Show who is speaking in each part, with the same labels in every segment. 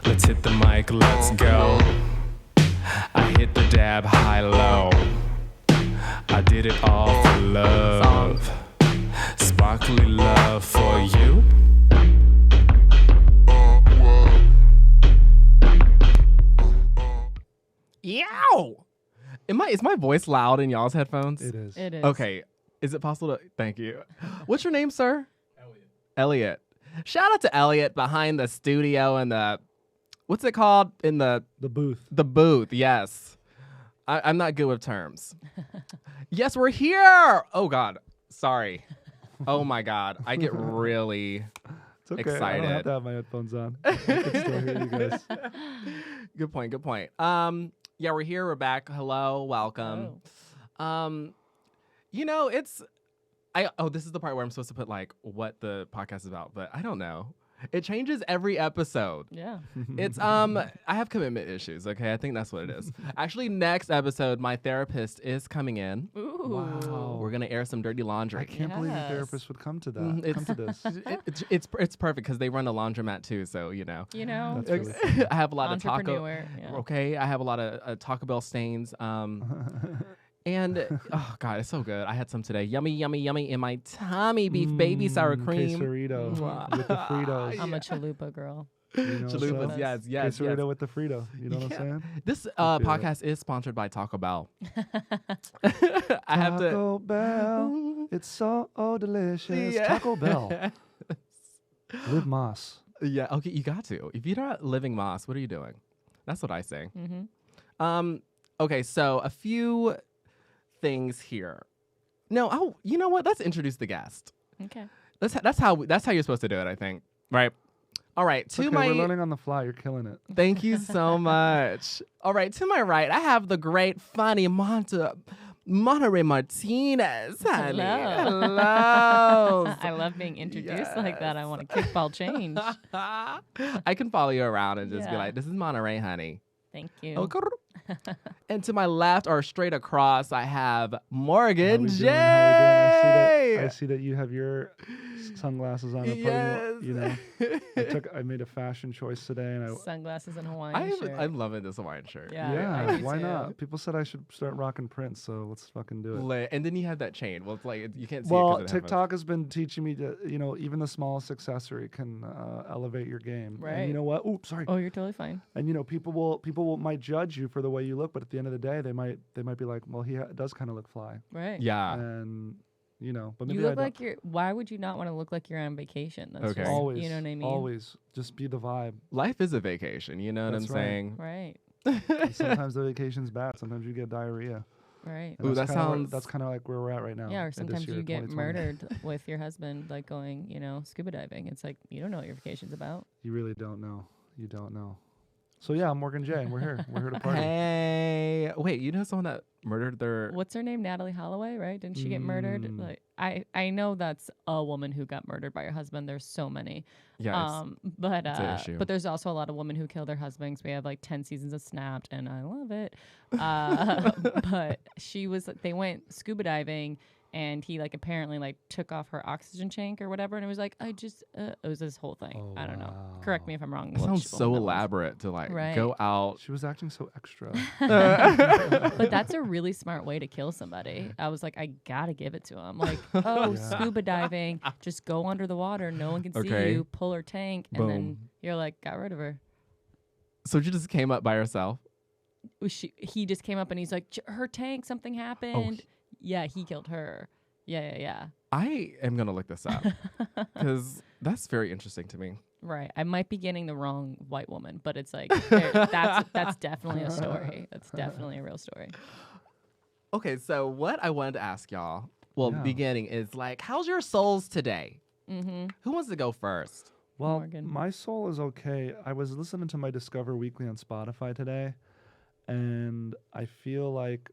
Speaker 1: Let's hit the mic, let's go. I hit the dab high-low. I did it all for love. Sparkly love for you. Yow! Is my voice loud in y'all's headphones?
Speaker 2: It is.
Speaker 3: It is.
Speaker 1: Okay. Is it possible to... Thank you. What's your name, sir? Elliot. Shout out to Elliot behind the studio and the... What's it called? In the
Speaker 2: booth.
Speaker 1: The booth, yes. I'm not good with terms. Yes, we're here! Oh, God. Sorry. Oh, my God. I get really
Speaker 2: It's okay.
Speaker 1: excited.
Speaker 2: I don't have to have my headphones on. I can still hear you guys.
Speaker 1: Good point. Good point. Yeah, we're here. We're back. Hello. Welcome. You know, this is the part where I'm supposed to put like what the podcast is about, but I don't know. It changes every episode.
Speaker 3: Yeah.
Speaker 1: It's I have commitment issues, okay? I think that's what it is. Actually, next episode, my therapist is coming in.
Speaker 3: Ooh.
Speaker 2: Wow.
Speaker 1: We're gonna air some dirty laundry.
Speaker 2: I can't believe a
Speaker 3: Yes.
Speaker 2: therapist would come to that.
Speaker 1: It's-
Speaker 2: Come to this.
Speaker 1: It's perfect because they run a laundromat too, so you know.
Speaker 3: You know,
Speaker 2: That's really cool.
Speaker 1: I have a lot of taco.
Speaker 3: entrepreneur. Yeah.
Speaker 1: Okay, I have a lot of Taco Bell stains. And oh god, it's so good. I had some today. Yummy, yummy, yummy in my tummy. Beef baby sour cream.
Speaker 2: Quesarito
Speaker 3: Mwah.
Speaker 2: with the Fritos.
Speaker 3: I'm a chalupa girl.
Speaker 2: You know what I'm
Speaker 1: Chalupas,
Speaker 2: saying?
Speaker 1: yes.
Speaker 2: Quesarito with the Frito. You know what
Speaker 1: Yeah.
Speaker 2: I'm saying?
Speaker 1: This
Speaker 2: feel it.
Speaker 1: podcast is sponsored by Taco Bell. I have to.
Speaker 2: Taco Bell. It's so delicious.
Speaker 1: Yeah.
Speaker 2: Taco Bell. Live Moss.
Speaker 1: Yeah. Okay, you got to. If you're not living Moss, what are you doing? That's what I say.
Speaker 3: Mm-hmm.
Speaker 1: Okay, so a few things here. No, you know what? Let's introduce the guest.
Speaker 3: Okay.
Speaker 1: That's how you're supposed to do it, I think. Right. All right.
Speaker 2: Okay, we're learning on the fly. You're killing it.
Speaker 1: Thank you so much. All right, to my right, I have the great, funny Monarey Martinez. Honey. Hello.
Speaker 3: I love being introduced like that. I want to kickball change.
Speaker 1: I can follow you around and just be
Speaker 3: Yeah.
Speaker 1: like, "This is Monterey, honey."
Speaker 3: Thank you.
Speaker 1: Oh, grrr. And to my left or straight across, I have
Speaker 2: How
Speaker 1: Morgan
Speaker 2: we
Speaker 1: J.
Speaker 2: doing? How we doing? I see that you have your sunglasses on.
Speaker 1: Yes.
Speaker 2: You know, I made a fashion choice today, and
Speaker 3: Sunglasses and Hawaiian shirt.
Speaker 1: I'm loving this Hawaiian shirt.
Speaker 3: Yeah. I do
Speaker 2: why
Speaker 3: too.
Speaker 2: not? People said I should start rocking Prince, so let's fucking do it.
Speaker 1: Lit. And then you have that chain. Well, it's like you can't see
Speaker 2: Well,
Speaker 1: it 'cause of the
Speaker 2: TikTok has been teaching me to, even the smallest accessory can elevate your game. And
Speaker 3: Right.
Speaker 2: you know what? Oops, sorry.
Speaker 3: Oh, you're totally fine.
Speaker 2: And people might judge you for the way you look, but at the end of the day, they might be like, well, he does kind of look fly,
Speaker 3: Right.
Speaker 1: headphones. Yeah.
Speaker 2: and but maybe
Speaker 3: You
Speaker 2: I
Speaker 3: look
Speaker 2: don't.
Speaker 3: like you're. Why would you not want to look like you're on vacation? That's
Speaker 1: Okay.
Speaker 3: just,
Speaker 2: Always,
Speaker 3: you know what I mean?
Speaker 2: Always, just be the vibe.
Speaker 1: Life is a vacation. You know what
Speaker 2: That's
Speaker 1: I'm
Speaker 2: right.
Speaker 1: saying?
Speaker 3: Right.
Speaker 2: And sometimes the vacation's bad. Sometimes you get diarrhea.
Speaker 3: Right.
Speaker 2: And
Speaker 1: Ooh,
Speaker 2: that's
Speaker 1: that
Speaker 2: kinda
Speaker 1: sounds-
Speaker 2: that's kind of like where we're at right now.
Speaker 3: Yeah, or
Speaker 2: in this
Speaker 3: sometimes
Speaker 2: year,
Speaker 3: you get
Speaker 2: 2020.
Speaker 3: murdered with your husband, like going, scuba diving. It's like you don't know what your vacation's about.
Speaker 2: You really don't know. You don't know. So yeah, I'm Morgan J, and we're here. We're here to party.
Speaker 1: Hey, wait, you know someone that murdered their...
Speaker 3: What's her name? Natalie Holloway, right? Didn't she get murdered?
Speaker 2: Mm.
Speaker 3: Like I know that's a woman who got murdered by her husband. There's so many.
Speaker 1: Yeah,
Speaker 3: But
Speaker 1: it's an issue.
Speaker 3: but there's also a lot of women who kill their husbands. We have like 10 seasons of Snapped, and I love it. But they went scuba diving, and he like apparently like took off her oxygen tank or whatever, and it was like it was this whole thing.
Speaker 2: Oh,
Speaker 3: I don't know.
Speaker 2: wow.
Speaker 3: Correct me if I'm wrong.
Speaker 1: it sounds so elaborate to like
Speaker 3: Right.
Speaker 1: go out.
Speaker 2: She was acting so extra.
Speaker 3: But that's a really smart way to kill somebody. I was like, I gotta give it to him. Like, oh,
Speaker 2: Yeah.
Speaker 3: scuba diving, just go under the water, no one can see
Speaker 1: Okay.
Speaker 3: you. Pull her tank, and then
Speaker 1: Boom.
Speaker 3: you're like, got rid of her.
Speaker 1: So she just came up by herself.
Speaker 3: He just came up and he's like, her tank, something happened. Yeah, he killed her. Yeah.
Speaker 1: I am gonna look this up because that's very interesting to me.
Speaker 3: Right. I might be getting the wrong white woman, but it's like that's definitely a story. That's definitely a real story.
Speaker 1: Okay, so what I wanted to ask y'all, well,
Speaker 2: Yeah.
Speaker 1: beginning is like, how's your souls today?
Speaker 3: Mm-hmm.
Speaker 1: Who wants to go first?
Speaker 2: Well,
Speaker 3: Morgan.
Speaker 2: my soul is okay. I was listening to my Discover Weekly on Spotify today, and I feel like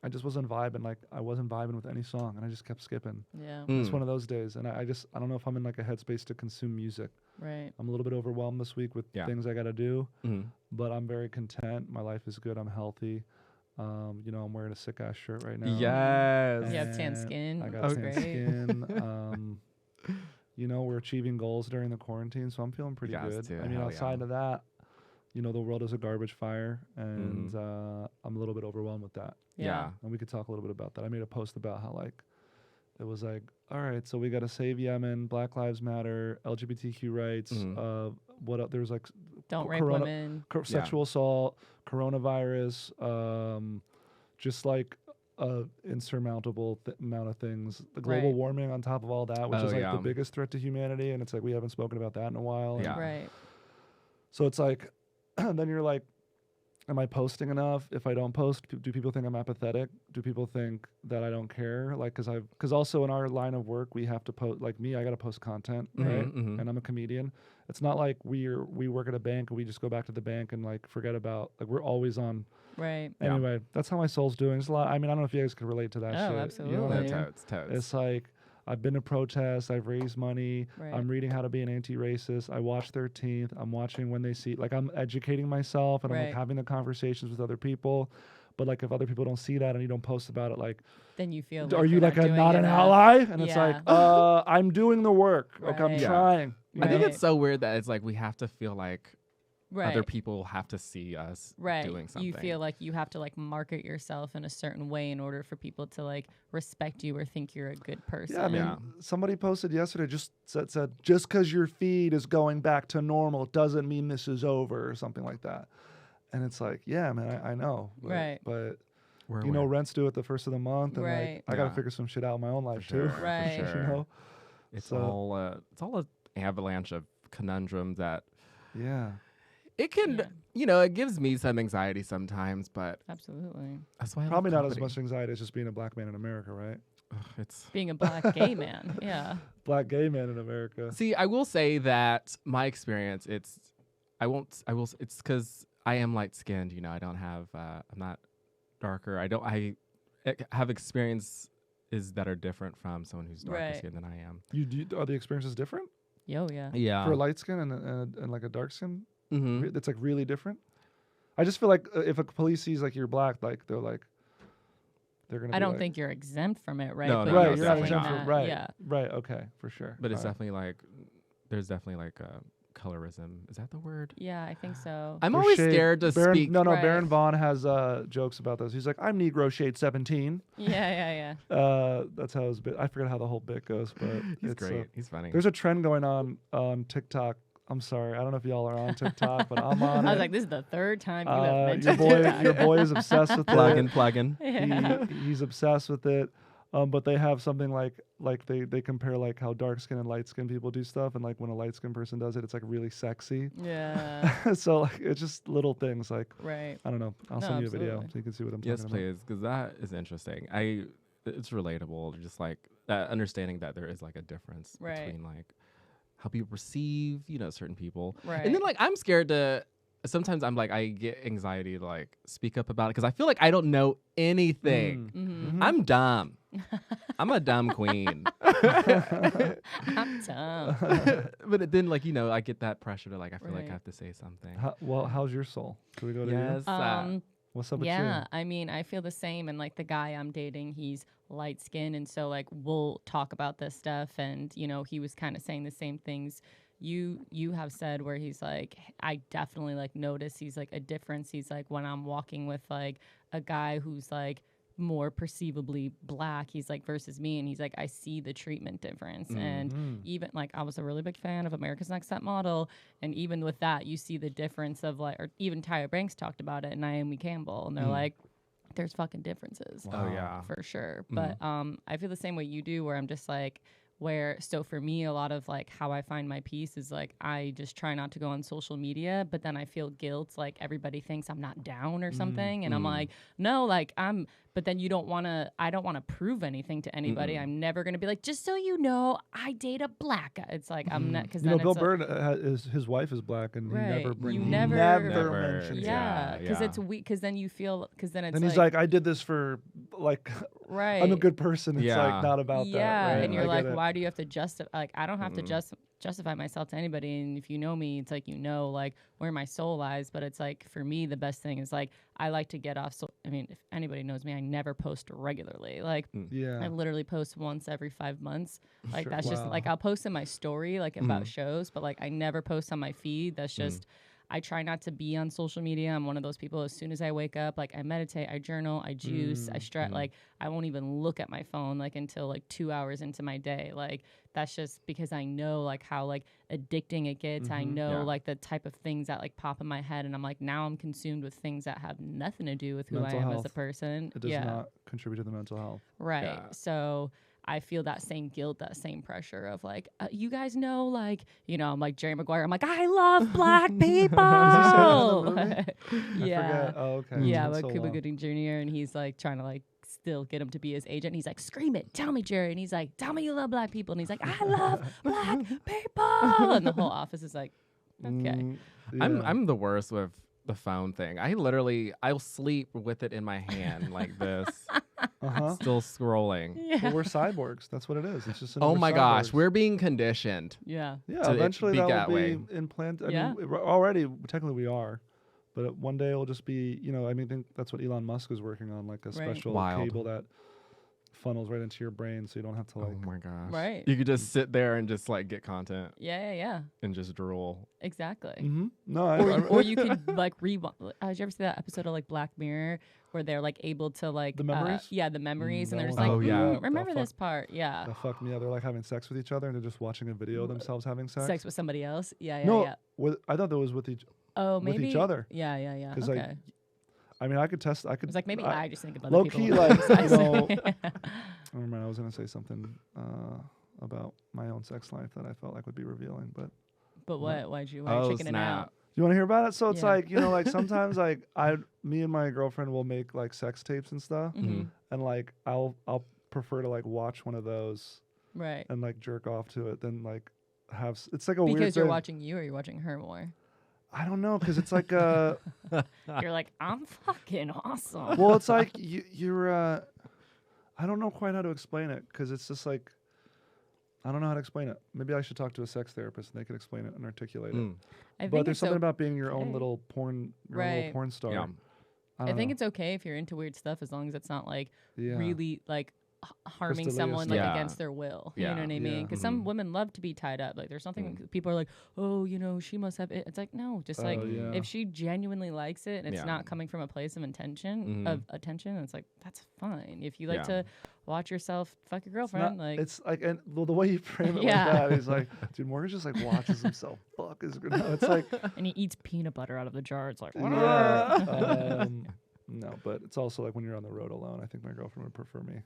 Speaker 2: I just wasn't vibing. Like I wasn't vibing with any song, and I just kept skipping.
Speaker 3: Yeah.
Speaker 2: It's
Speaker 1: Mm.
Speaker 2: one of those days, and I don't know if I'm in like a headspace to consume music.
Speaker 3: Right.
Speaker 2: I'm a little bit overwhelmed this week with
Speaker 1: Yeah.
Speaker 2: things I got to do,
Speaker 1: Mhm.
Speaker 2: but I'm very content. My life is good. I'm healthy. I'm wearing a sick ass shirt right now.
Speaker 1: Yes.
Speaker 3: You have tan
Speaker 2: And
Speaker 3: skin.
Speaker 2: I got
Speaker 3: That's
Speaker 2: tan
Speaker 3: great.
Speaker 2: skin. We're achieving goals during the quarantine, so I'm feeling pretty
Speaker 1: Yes,
Speaker 2: good.
Speaker 1: too.
Speaker 2: I mean,
Speaker 1: Hell
Speaker 2: outside
Speaker 1: yeah.
Speaker 2: of that, the world is a garbage fire, and I'm a little bit overwhelmed with that.
Speaker 3: Yeah.
Speaker 2: And we could talk a little bit about that. I made a post about how like it was like, all right, so we got to save Yemen, Black Lives Matter, LGBTQ rights. What else? There's like
Speaker 3: Don't rape women.
Speaker 2: Sexual assault, coronavirus, just like insurmountable amount of things. The global warming on top of all that, which is like the biggest threat to humanity, and it's like we haven't spoken about that in a while.
Speaker 1: Yeah.
Speaker 3: Right.
Speaker 2: So it's like, then you're like, am I posting enough? If I don't post, do people think I'm apathetic? Do people think that I don't care? Like, because also in our line of work, we have to post, like me, I got to post content, right? And I'm a comedian. It's not like we work at a bank and we just go back to the bank and like forget about, like we're always on.
Speaker 3: Right.
Speaker 2: Anyway, that's how my soul's doing. It's a lot. I mean, I don't know if you guys can relate to that shit.
Speaker 3: Oh, absolutely.
Speaker 2: You know what I mean?
Speaker 1: Totes.
Speaker 2: It's like, I've been to protests. I've raised money.
Speaker 3: Right.
Speaker 2: I'm reading how to be an anti-racist. I watch 13th. I'm watching When They See. Like, I'm educating myself, and I'm like having the conversations with other people. But like, if other people don't see that and you don't post about it, like,
Speaker 3: then you feel like
Speaker 2: are you
Speaker 3: you're
Speaker 2: like not an
Speaker 3: doing
Speaker 2: ally? And it's
Speaker 3: Yeah.
Speaker 2: like, I'm doing the work. Like, I'm
Speaker 3: Right.
Speaker 1: Yeah.
Speaker 2: trying.
Speaker 1: I think
Speaker 3: Right.
Speaker 1: it's so weird that it's like we have to feel like
Speaker 3: Right.
Speaker 1: other people have to see us
Speaker 3: Right.
Speaker 1: doing something.
Speaker 3: You feel like you have to like market yourself in a certain way in order for people to like respect you or think you're a good person.
Speaker 2: Yeah, I mean,
Speaker 1: Yeah.
Speaker 2: somebody posted yesterday just said just because your feed is going back to normal doesn't mean this is over or something like that. And it's like, yeah, man, I know. But,
Speaker 3: Right.
Speaker 2: But
Speaker 1: We're
Speaker 2: you know,
Speaker 1: aware.
Speaker 2: rent's due at the first of the month, and
Speaker 3: Right.
Speaker 2: like I gotta
Speaker 1: Yeah.
Speaker 2: figure some shit out in my own life
Speaker 1: sure,
Speaker 2: too.
Speaker 1: for
Speaker 3: Right.
Speaker 1: sure.
Speaker 2: You know?
Speaker 1: It's
Speaker 2: So-
Speaker 1: all an avalanche of conundrums that
Speaker 2: Yeah.
Speaker 1: it can,
Speaker 3: Yeah.
Speaker 1: it gives me some anxiety sometimes, but
Speaker 3: Absolutely.
Speaker 1: that's why I
Speaker 2: Probably
Speaker 1: love
Speaker 2: not as
Speaker 1: comedy.
Speaker 2: much anxiety as just being a black man in America, right?
Speaker 1: It's
Speaker 3: Being a black gay man. Yeah.
Speaker 2: Black gay man in America.
Speaker 1: See, I will say that my experience, it's because I am light skinned, I don't have, I'm not darker. I have experiences that are different from someone who's darker
Speaker 3: Right.
Speaker 1: skinned than I am.
Speaker 2: Are the experiences different
Speaker 3: Yo, yeah.
Speaker 1: Yeah.
Speaker 2: for a light skin and like a dark skin?
Speaker 1: Mhm.
Speaker 2: It's like really different. I just feel like if a police sees like you're black, like they're gonna.
Speaker 3: I
Speaker 2: be
Speaker 3: don't
Speaker 2: like,
Speaker 3: think you're exempt from it, right?
Speaker 1: No,
Speaker 3: But
Speaker 1: no,
Speaker 2: right.
Speaker 1: no,
Speaker 2: You're not
Speaker 1: definitely
Speaker 2: exempt
Speaker 1: not.
Speaker 2: from right.
Speaker 3: Yeah.
Speaker 2: Right. Okay, for sure.
Speaker 1: But it's
Speaker 2: All right.
Speaker 1: definitely like, there's definitely like colorism. Is that the word?
Speaker 3: Yeah, I think so.
Speaker 1: I'm
Speaker 2: There's
Speaker 1: always
Speaker 2: shade.
Speaker 1: scared to
Speaker 2: Baron,
Speaker 1: speak.
Speaker 2: No,
Speaker 3: Right.
Speaker 2: Baron Vaughn has jokes about this. He's like, I'm Negro shade 17.
Speaker 3: Yeah.
Speaker 2: That's how his bit. I forget how the whole bit goes, but
Speaker 1: He's
Speaker 2: it's,
Speaker 1: great. He's funny.
Speaker 2: There's a trend going on TikTok. I'm sorry, I don't know if y'all are on TikTok, but I'm on
Speaker 3: I
Speaker 2: it.
Speaker 3: was like, this is the third time you have mentioned
Speaker 2: your boy is obsessed with it.
Speaker 1: Plug-in.
Speaker 2: He's obsessed with it. But they have something like they compare like how dark skin and light skin people do stuff, and like when a light skin person does it, it's like really sexy.
Speaker 3: Yeah.
Speaker 2: So like it's just little things like
Speaker 3: Right.
Speaker 2: I don't know. I'll
Speaker 3: No,
Speaker 2: send you a video
Speaker 3: absolutely.
Speaker 2: so you can see what I'm
Speaker 1: Yes,
Speaker 2: talking about.
Speaker 1: please, because that is interesting. It's relatable. Just like understanding that there is like a difference
Speaker 3: Right.
Speaker 1: between like how people perceive, certain people.
Speaker 3: Right.
Speaker 1: And then like I'm scared to. Sometimes I'm like I get anxiety to like speak up about it because I feel like I don't know anything.
Speaker 3: Mm-hmm.
Speaker 1: I'm dumb. I'm a dumb queen.
Speaker 3: I'm dumb.
Speaker 1: But then like I get that pressure to like I feel like
Speaker 3: Right.
Speaker 1: I have to say something.
Speaker 2: How's your soul? Can we go to
Speaker 1: Yes.
Speaker 2: you? What's up with
Speaker 3: Yeah, I mean, I feel the same. And like the guy I'm dating, he's light skinned. And so like we'll talk about this stuff. And, he was kind of saying the same things you have said, where he's like, I definitely like notice he's like a difference. He's like, when I'm walking with like a guy who's like more perceivably black, he's like versus me, and he's like, I see the treatment difference. And even like I was a really big fan of America's Next Top Model, and even with that you see the difference of like, or even Tyra Banks talked about it and Naomi Campbell, and they're like, there's fucking differences.
Speaker 1: Oh yeah.
Speaker 3: For sure. But I feel the same way you do, where I'm just like, so for me, a lot of like how I find my peace is like I just try not to go on social media, but then I feel guilt, like everybody thinks I'm not down or something, and I'm like, no, like but then I don't want to prove anything to anybody. I'm never going to be like, just so you know, I date a black guy. It's like I'm not, because then
Speaker 2: Bill
Speaker 3: it's
Speaker 2: Burr his wife is black, and
Speaker 3: Right.
Speaker 2: he never brings.
Speaker 3: You
Speaker 2: he
Speaker 3: never-
Speaker 2: never
Speaker 1: Never.
Speaker 2: mentions. it.
Speaker 3: yeah, because
Speaker 1: yeah.
Speaker 3: it's weak, because then you feel, because then it's
Speaker 2: And he's like, I did this for like
Speaker 3: right.
Speaker 2: I'm a good person. It's
Speaker 1: Yeah.
Speaker 2: like not about
Speaker 3: yeah,
Speaker 2: that. Right?
Speaker 3: and you're
Speaker 2: I
Speaker 3: like,
Speaker 2: get it.
Speaker 3: why do you have to justify? Like, I don't have to justify myself to anybody. And if you know me, it's like like where my soul lies. But it's like for me, the best thing is like I like to get off. So I mean, if anybody knows me, I never post regularly. Like
Speaker 2: Yeah.
Speaker 3: I literally post once every 5 months. Like
Speaker 2: Sure.
Speaker 3: that's just
Speaker 2: Wow.
Speaker 3: like I'll post in my story like about shows, but like I never post on my feed. That's just I try not to be on social media. I'm one of those people, as soon as I wake up, like I meditate, I journal, I juice, I stretch, like I won't even look at my phone like until like 2 hours into my day. Like that's just because I know like how like addicting it gets. I know like the type of things that like pop in my head, and I'm like, now I'm consumed with things that have nothing to do with who
Speaker 2: Mental
Speaker 3: I am
Speaker 2: health.
Speaker 3: as a person.
Speaker 2: It does not contribute to the mental health.
Speaker 3: Right.
Speaker 1: Yeah.
Speaker 3: So I feel that same guilt, that same pressure of like, you guys know, like, you know, I'm like Jerry Maguire. I'm like, I love black people.
Speaker 2: I
Speaker 3: yeah.
Speaker 2: forget. Oh, okay.
Speaker 3: Yeah,
Speaker 2: It's
Speaker 3: like
Speaker 2: been so
Speaker 3: Cuba
Speaker 2: long.
Speaker 3: Gooding Jr. And he's like trying to like still get him to be his agent. And he's like, scream it, tell me, Jerry. And he's like, tell me you love black people. And he's like, I love black people. And the whole office is like, okay.
Speaker 2: Yeah.
Speaker 1: I'm the worst with the phone thing. I'll sleep with it in my hand like this, still scrolling.
Speaker 3: Yeah.
Speaker 2: Well, we're cyborgs. That's what it is. It's just
Speaker 1: Oh
Speaker 2: another
Speaker 1: my gosh,
Speaker 2: cyborgs.
Speaker 1: we're being conditioned.
Speaker 3: Yeah.
Speaker 2: Yeah,
Speaker 1: to it
Speaker 2: eventually
Speaker 1: be
Speaker 2: that
Speaker 1: that
Speaker 2: will
Speaker 1: way.
Speaker 2: be implanted. I
Speaker 3: Yeah.
Speaker 2: mean, already technically we are, but one day it'll just be. You know, I mean, think that's what Elon Musk is working on, like a
Speaker 3: Right.
Speaker 2: special
Speaker 1: Wild.
Speaker 2: cable that funnels right into your brain, so you don't have to like.
Speaker 1: Oh my gosh.
Speaker 3: Right.
Speaker 1: You could just sit there and just like get content
Speaker 3: Yeah.
Speaker 1: and just drool.
Speaker 3: Exactly.
Speaker 2: No,
Speaker 3: Or you can like rewind. Did you ever see that episode of like Black Mirror where they're like able to like
Speaker 2: The memories?
Speaker 3: yeah, the memories, and
Speaker 2: that
Speaker 3: they're just
Speaker 2: one-
Speaker 3: like,
Speaker 1: Oh, yeah.
Speaker 3: remember
Speaker 2: That
Speaker 3: this part? Yeah,
Speaker 2: that fucked me up. They're like having sex with each other, and they're just watching a video of themselves having sex.
Speaker 3: sex with somebody else. Yeah.
Speaker 2: No, I thought that was with each.
Speaker 3: Oh,
Speaker 2: with
Speaker 3: maybe
Speaker 2: each other.
Speaker 3: Yeah.
Speaker 2: 'Cause,
Speaker 3: Okay.
Speaker 2: like, I mean, I could test. I could.
Speaker 3: It's like maybe I just think about
Speaker 2: low
Speaker 3: other people.
Speaker 2: key,
Speaker 3: when
Speaker 2: like,
Speaker 3: I'm
Speaker 2: you know,
Speaker 3: exercising.
Speaker 2: Never mind. I was gonna say something about my own sex life that I felt like would be revealing, but.
Speaker 3: But what? Why are you checking it
Speaker 1: snap.
Speaker 3: out?
Speaker 2: You want to hear about it? So it's
Speaker 3: Yeah.
Speaker 2: like, you know, like sometimes like me and my girlfriend will make like sex tapes and stuff,
Speaker 3: Mhm.
Speaker 2: and like I'll prefer to like watch one of those
Speaker 3: Right.
Speaker 2: and like jerk off to it than like it's like a weird
Speaker 3: Because you're
Speaker 2: thing.
Speaker 3: watching you, or you're watching her more.
Speaker 2: I don't know, because it's like
Speaker 3: You're like, I'm fucking awesome.
Speaker 2: well, it's like you're I don't know quite how to explain it, because it's just like I don't know how to explain it. Maybe I should talk to a sex therapist and they could explain it and articulate it.
Speaker 3: I
Speaker 2: But
Speaker 3: think
Speaker 2: there's
Speaker 3: it's
Speaker 2: something about being your own
Speaker 3: okay.
Speaker 2: little porn, your own
Speaker 3: Right.
Speaker 2: little porn star.
Speaker 1: Yeah.
Speaker 2: I
Speaker 3: I
Speaker 2: don't
Speaker 3: think
Speaker 2: know.
Speaker 3: it's okay if you're into weird stuff, as long as it's not like
Speaker 2: Yeah.
Speaker 3: really like harming
Speaker 2: Crystal
Speaker 3: someone
Speaker 2: Leo
Speaker 3: like
Speaker 1: stuff.
Speaker 3: against their will.
Speaker 1: Yeah.
Speaker 3: You know what I mean?
Speaker 2: Yeah.
Speaker 3: Because some women love to be tied up. Like there's something people are like, oh, you know, she must have it. It's like no, just like
Speaker 2: Oh, yeah.
Speaker 3: if she genuinely likes it and it's
Speaker 1: Yeah.
Speaker 3: not coming from a place of intention of attention, it's like that's fine. If you like
Speaker 1: Yeah.
Speaker 3: to watch yourself fuck your
Speaker 2: It's
Speaker 3: girlfriend,
Speaker 2: not-
Speaker 3: like
Speaker 2: it's like, and well, the way you frame it
Speaker 3: Yeah.
Speaker 2: like that, he's like, dude, Morgan just like watches himself fuck his girl. No, it's like,
Speaker 3: and he eats peanut butter out of the jar. It's like
Speaker 2: yeah. No, but it's also like when you're on the road alone, I think my girlfriend would prefer me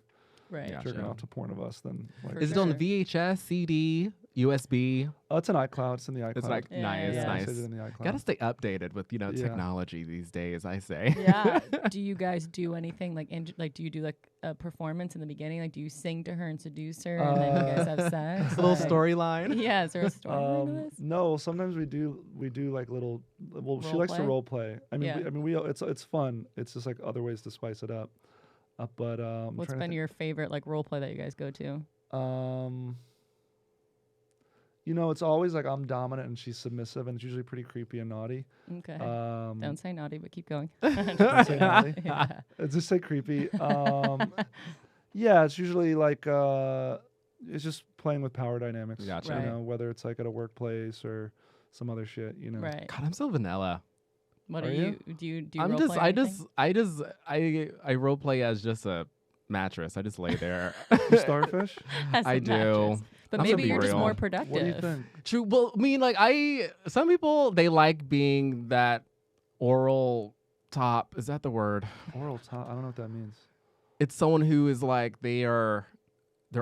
Speaker 3: right.
Speaker 1: Yeah.
Speaker 2: jerking
Speaker 1: Gotcha.
Speaker 2: off to porn of us than like.
Speaker 3: For
Speaker 1: Is it on
Speaker 3: sure.
Speaker 1: VHS, CD, USB?
Speaker 2: Oh, it's an iCloud. It's in the iCloud.
Speaker 1: It's like
Speaker 3: Yeah,
Speaker 1: nice,
Speaker 3: yeah.
Speaker 2: I
Speaker 1: nice.
Speaker 2: saved it in the iCloud.
Speaker 1: Gotta stay updated with
Speaker 2: Yeah.
Speaker 1: technology these days. I say.
Speaker 3: Yeah. Do you guys do anything like like do you do like a performance in the beginning? Like do you sing to her and seduce her and then you guys have sex?
Speaker 1: A little
Speaker 3: Like-
Speaker 1: storyline.
Speaker 3: Yeah, is there a story to this?
Speaker 2: No, sometimes we do like little. Well, she
Speaker 3: Role
Speaker 2: likes to
Speaker 3: play?
Speaker 2: role play. I mean,
Speaker 3: Yeah.
Speaker 2: we it's fun. It's just like other ways to spice it up. But I'm
Speaker 3: What's
Speaker 2: trying to
Speaker 3: been your favorite like role play that you guys go to?
Speaker 2: you know, it's always like I'm dominant and she's submissive, and it's usually pretty creepy and naughty.
Speaker 3: Okay.
Speaker 2: Um,
Speaker 3: Don't say naughty, but keep going.
Speaker 2: don't say naughty.
Speaker 3: Yeah.
Speaker 2: Just say creepy. Yeah, it's usually like it's just playing with power dynamics.
Speaker 1: Gotcha.
Speaker 3: Right.
Speaker 2: You know, whether it's like at a workplace or some other shit. You know.
Speaker 3: Right.
Speaker 1: God, I'm so vanilla.
Speaker 3: What
Speaker 2: Are
Speaker 3: are
Speaker 2: you?
Speaker 3: you? Do you
Speaker 1: I'm
Speaker 3: role
Speaker 1: just,
Speaker 3: play or
Speaker 1: I
Speaker 3: anything?
Speaker 1: just, I role play as just a mattress. I just lay there.
Speaker 2: You starfish?
Speaker 3: As a
Speaker 1: I do.
Speaker 3: mattress. But
Speaker 1: I'm gonna
Speaker 3: maybe
Speaker 1: be
Speaker 3: you're just more
Speaker 1: real.
Speaker 3: productive.
Speaker 2: What do you think?
Speaker 1: True. Well, I mean, like some people they like being that oral top. Is that the word?
Speaker 2: Oral top. I don't know what that means.
Speaker 1: It's someone who is like they're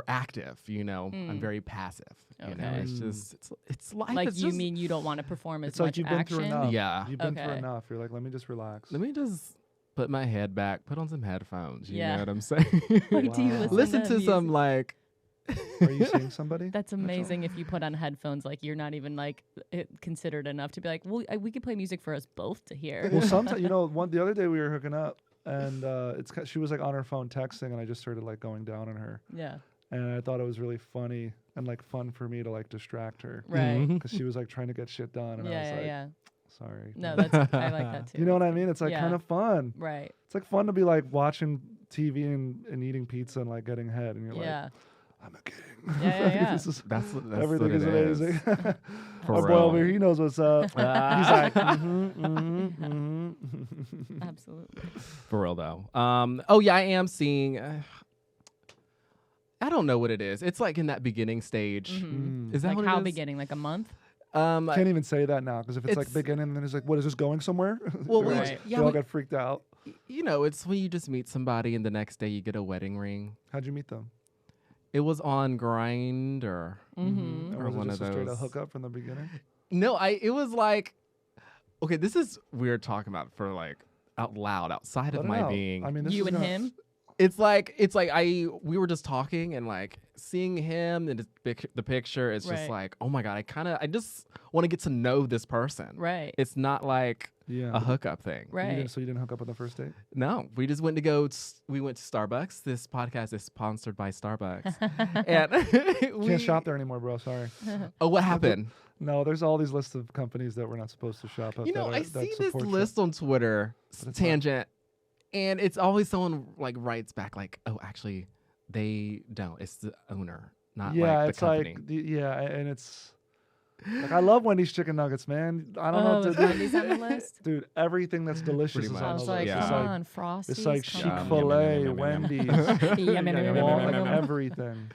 Speaker 1: active. You know, I'm
Speaker 3: Mm.
Speaker 1: very passive. You know,
Speaker 3: Okay.
Speaker 1: it's just it's life.
Speaker 3: Like
Speaker 1: it's
Speaker 3: you
Speaker 1: just,
Speaker 3: mean you don't want to perform as
Speaker 2: It's like
Speaker 3: much
Speaker 2: you've been
Speaker 3: action?
Speaker 2: through enough.
Speaker 1: Yeah.
Speaker 2: You've been through
Speaker 3: Okay.
Speaker 2: enough. You're like, let me just relax.
Speaker 1: Let me just put my head back, put on some headphones. You
Speaker 3: Yeah.
Speaker 1: know what I'm saying?
Speaker 3: Like, do you
Speaker 2: Wow.
Speaker 3: listen,
Speaker 1: Listen to some
Speaker 3: music?
Speaker 1: like.
Speaker 2: Are you seeing somebody?
Speaker 3: That's amazing. If you put on headphones, like you're not even like considered enough to be like, well, we could play music for us both to hear.
Speaker 2: Well, sometimes you know, the other day we were hooking up, and she was like on her phone texting, and I just started like going down on her,
Speaker 3: Yeah.
Speaker 2: and I thought it was really funny and like fun for me to like distract her,
Speaker 3: Right.
Speaker 2: because she was like trying to get shit done, and I was
Speaker 3: Yeah,
Speaker 2: like,
Speaker 3: yeah.
Speaker 2: sorry.
Speaker 3: No, that's I like that too.
Speaker 2: You know what I mean? It's like
Speaker 3: Yeah.
Speaker 2: kind of fun.
Speaker 3: Right.
Speaker 2: It's like fun to be like watching TV and eating pizza and like getting head, and you're
Speaker 3: Yeah.
Speaker 2: like, I'm a king.
Speaker 3: Yeah.
Speaker 2: This is,
Speaker 1: That's
Speaker 2: everything
Speaker 1: what
Speaker 2: is
Speaker 1: it
Speaker 2: amazing.
Speaker 1: For
Speaker 2: Our boy
Speaker 1: real.
Speaker 2: over here, he knows what's up. He's like,
Speaker 3: Absolutely.
Speaker 1: For real though. Oh yeah, I am seeing. I don't know what it is. It's like in that beginning stage. Is that
Speaker 3: Like
Speaker 1: what
Speaker 3: how
Speaker 1: it is?
Speaker 3: beginning? Like a month?
Speaker 2: Can't even say that now because if it's like
Speaker 1: It's-
Speaker 2: beginning and then it's like, what is this going somewhere?
Speaker 1: Well,
Speaker 2: They're
Speaker 1: we-
Speaker 2: like-
Speaker 3: Right.
Speaker 1: yeah,
Speaker 2: they all
Speaker 1: we-
Speaker 2: got freaked out.
Speaker 1: You know, it's when you just meet somebody and the next day you get a wedding ring.
Speaker 2: How'd you meet them?
Speaker 1: It was on Grindr.
Speaker 3: Mm-hmm.
Speaker 2: Or
Speaker 1: Or
Speaker 2: was it
Speaker 1: one
Speaker 2: just
Speaker 1: of
Speaker 2: a straight up
Speaker 1: those.
Speaker 2: hookup from the beginning?
Speaker 1: No, it was like, okay, this is weird talking about for like out loud outside
Speaker 2: Let
Speaker 1: of
Speaker 2: it
Speaker 1: my
Speaker 2: out.
Speaker 1: being.
Speaker 2: I mean, this
Speaker 3: You
Speaker 2: is
Speaker 3: and
Speaker 2: gonna-
Speaker 3: him?
Speaker 1: It's like we were just talking and like seeing him and the picture. It's just
Speaker 3: Right.
Speaker 1: like, oh my god, I just want to get to know this person.
Speaker 3: Right.
Speaker 1: It's not like
Speaker 2: Yeah.
Speaker 1: a hookup thing.
Speaker 3: Right.
Speaker 2: So you didn't hook up on the first date?
Speaker 1: No, we just went to we went to Starbucks. This podcast is sponsored by Starbucks. And we
Speaker 2: Can't shop there anymore, bro. Sorry.
Speaker 1: Oh, what happened?
Speaker 2: No, there's all these lists of companies that we're not supposed to shop at.
Speaker 1: You know,
Speaker 2: that
Speaker 1: I
Speaker 2: that
Speaker 1: see this
Speaker 2: support
Speaker 1: list on Twitter,
Speaker 2: But it's
Speaker 1: tangent, and it's always someone like writes back like, "Oh, actually, they don't. It's the owner, not
Speaker 2: yeah,
Speaker 1: like
Speaker 2: it's
Speaker 1: the company."
Speaker 2: like yeah, and it's like I love Wendy's chicken nuggets, man. I don't know
Speaker 3: Oh,
Speaker 2: what
Speaker 3: is
Speaker 2: to do.
Speaker 3: Wendy's on the list?
Speaker 2: Dude, everything that's delicious
Speaker 1: Pretty
Speaker 2: is
Speaker 1: much.
Speaker 2: on
Speaker 3: I
Speaker 2: the
Speaker 3: was
Speaker 2: list.
Speaker 3: like,
Speaker 1: Yeah.
Speaker 3: come
Speaker 2: It's like
Speaker 3: on, Frosties.
Speaker 2: it's like
Speaker 3: come
Speaker 1: Yum,
Speaker 3: on.
Speaker 1: yum, yum,
Speaker 2: Chick-fil-A,
Speaker 1: yum, yum, yum.
Speaker 2: Wendy's,
Speaker 3: Yum, yum, yum,
Speaker 2: all-
Speaker 3: yum, yum, yum.
Speaker 2: everything.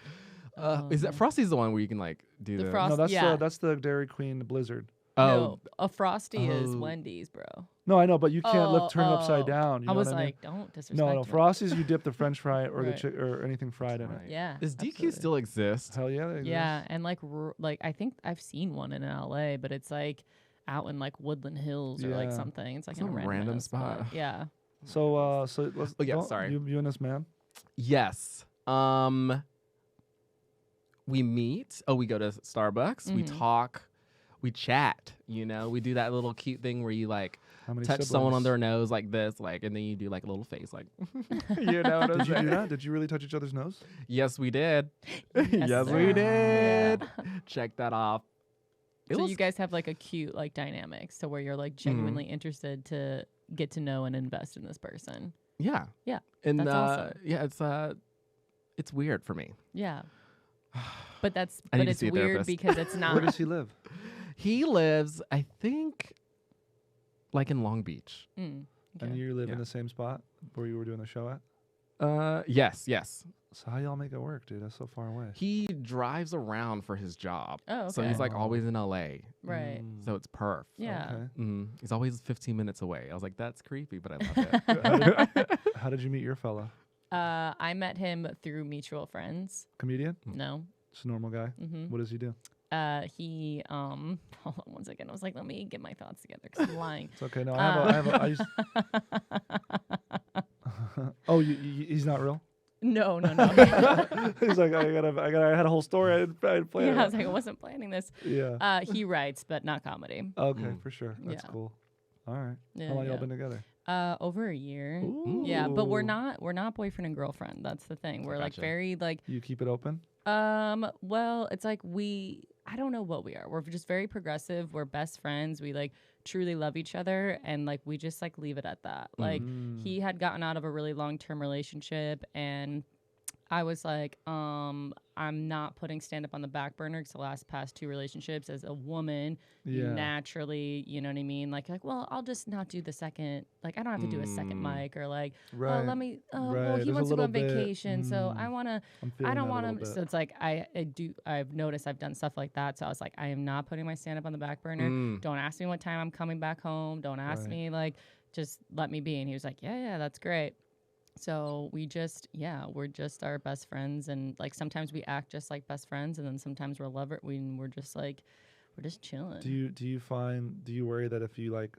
Speaker 1: Is that Frosty's the one where you can like do
Speaker 3: The
Speaker 1: the?
Speaker 3: Frost-
Speaker 2: No,
Speaker 3: yeah.
Speaker 2: that's the Dairy Queen Blizzard.
Speaker 1: Oh,
Speaker 3: No, a Frosty is
Speaker 1: Oh.
Speaker 3: Wendy's, bro.
Speaker 2: No, I know, but you can't
Speaker 3: Oh,
Speaker 2: turn it upside
Speaker 3: oh.
Speaker 2: down. You know
Speaker 3: I was
Speaker 2: what I mean?
Speaker 3: like, don't disrespect
Speaker 2: No,
Speaker 3: me.
Speaker 2: Frosties you dip the French fry or
Speaker 3: Right.
Speaker 2: or anything fried in
Speaker 1: Right.
Speaker 2: it.
Speaker 3: Yeah.
Speaker 1: does DQ
Speaker 3: absolutely.
Speaker 1: still exist?
Speaker 2: Hell yeah, they exist.
Speaker 3: Yeah, and like I think I've seen one in LA, but it's like out in like Woodland Hills or like
Speaker 2: Yeah.
Speaker 3: something. It's like
Speaker 1: Some
Speaker 3: in a
Speaker 1: random
Speaker 3: ass spot.
Speaker 1: spot.
Speaker 3: Yeah.
Speaker 2: So let's.
Speaker 1: Oh, yeah,
Speaker 2: don't-
Speaker 1: sorry.
Speaker 2: You and this man.
Speaker 1: Yes. We meet. Oh, we go to Starbucks. We
Speaker 3: Mhm.
Speaker 1: talk. We chat. You know, we do that little cute thing where you like
Speaker 2: How many
Speaker 1: touch someone on
Speaker 2: siblings?
Speaker 1: their nose like this, like, and then you do like a little face, like, you know what I'm
Speaker 2: Did you do
Speaker 1: saying?
Speaker 2: that? Did you really touch each other's nose?
Speaker 1: Yes, we did.
Speaker 3: Yes,
Speaker 1: yes,
Speaker 3: sir.
Speaker 1: we did.
Speaker 3: Yeah.
Speaker 1: Check that off. It
Speaker 3: So
Speaker 1: was
Speaker 3: you guys have like a cute like dynamic, so where you're like genuinely interested to get to know and invest in this person.
Speaker 1: yeah,
Speaker 3: Yeah,
Speaker 1: and
Speaker 3: that's awesome.
Speaker 1: yeah, it's weird for me.
Speaker 3: Yeah. But that's
Speaker 1: I need
Speaker 3: but
Speaker 1: to
Speaker 3: it's
Speaker 1: see a
Speaker 3: weird
Speaker 1: therapist.
Speaker 3: because it's
Speaker 2: Where
Speaker 3: not.
Speaker 2: does he live?
Speaker 1: He lives, I think, like in Long Beach.
Speaker 3: Mm,
Speaker 2: And
Speaker 3: okay.
Speaker 2: you live
Speaker 1: Yeah.
Speaker 2: in the same spot where you were doing the show at?
Speaker 1: Yes.
Speaker 2: So how y'all make it work, dude? That's so far away.
Speaker 1: He drives around for his job.
Speaker 3: Oh,
Speaker 1: So
Speaker 3: okay.
Speaker 1: he's like
Speaker 2: Oh.
Speaker 1: always in LA.
Speaker 3: Right.
Speaker 1: So it's perf.
Speaker 3: Yeah.
Speaker 2: Okay.
Speaker 1: He's always 15 minutes away. I was like, that's creepy, but I love it.
Speaker 2: How did you meet your fella?
Speaker 3: I met him through mutual friends.
Speaker 2: Comedian?
Speaker 3: No.
Speaker 2: Just a normal guy.
Speaker 3: Mm-hmm.
Speaker 2: What does he do?
Speaker 3: He hold on one second. I was like, let me get my thoughts together because I'm lying.
Speaker 2: It's okay. No, I have a. I used, oh, he's not real.
Speaker 3: No.
Speaker 2: He's like, I had a whole story. I didn't plan
Speaker 3: Yeah,
Speaker 2: it.
Speaker 3: I was like, I wasn't planning this.
Speaker 2: Yeah.
Speaker 3: He writes, but not comedy.
Speaker 2: Okay, for sure. That's
Speaker 3: Yeah.
Speaker 2: cool. All right.
Speaker 3: Yeah,
Speaker 2: How long y'all
Speaker 3: yeah.
Speaker 2: been together?
Speaker 3: Over a year. Yeah, but we're not boyfriend and girlfriend. That's the thing. We're like
Speaker 1: Gotcha.
Speaker 3: very like
Speaker 2: You keep it open.
Speaker 3: well, it's like I don't know what we are. We're just very progressive. We're best friends. We like truly love each other and like we just like leave it at that. Like he had gotten out of a really long-term relationship and I was like, I'm not putting stand up on the back burner because the past two relationships as a woman, you
Speaker 2: Yeah.
Speaker 3: naturally, you know what I mean? Like, well, I'll just not do the second, like, I don't have to do a second mic or like,
Speaker 2: Right.
Speaker 3: oh, let me, well,
Speaker 2: Right.
Speaker 3: he
Speaker 2: There's a
Speaker 3: wants to go
Speaker 2: little
Speaker 3: on
Speaker 2: bit,
Speaker 3: vacation. So I want to,
Speaker 2: I'm feeling
Speaker 3: I don't
Speaker 2: that a
Speaker 3: want
Speaker 2: little
Speaker 3: to,
Speaker 2: bit.
Speaker 3: so it's like, I've noticed I've done stuff like that. So I was like, I am not putting my stand up on the back burner. Don't ask me what time I'm coming back home. Don't ask
Speaker 2: Right.
Speaker 3: me, like, just let me be. And he was like, yeah, that's great. So we're just our best friends, and like sometimes we act just like best friends, and then sometimes we're just like we're just chilling.
Speaker 2: Do you worry that if you like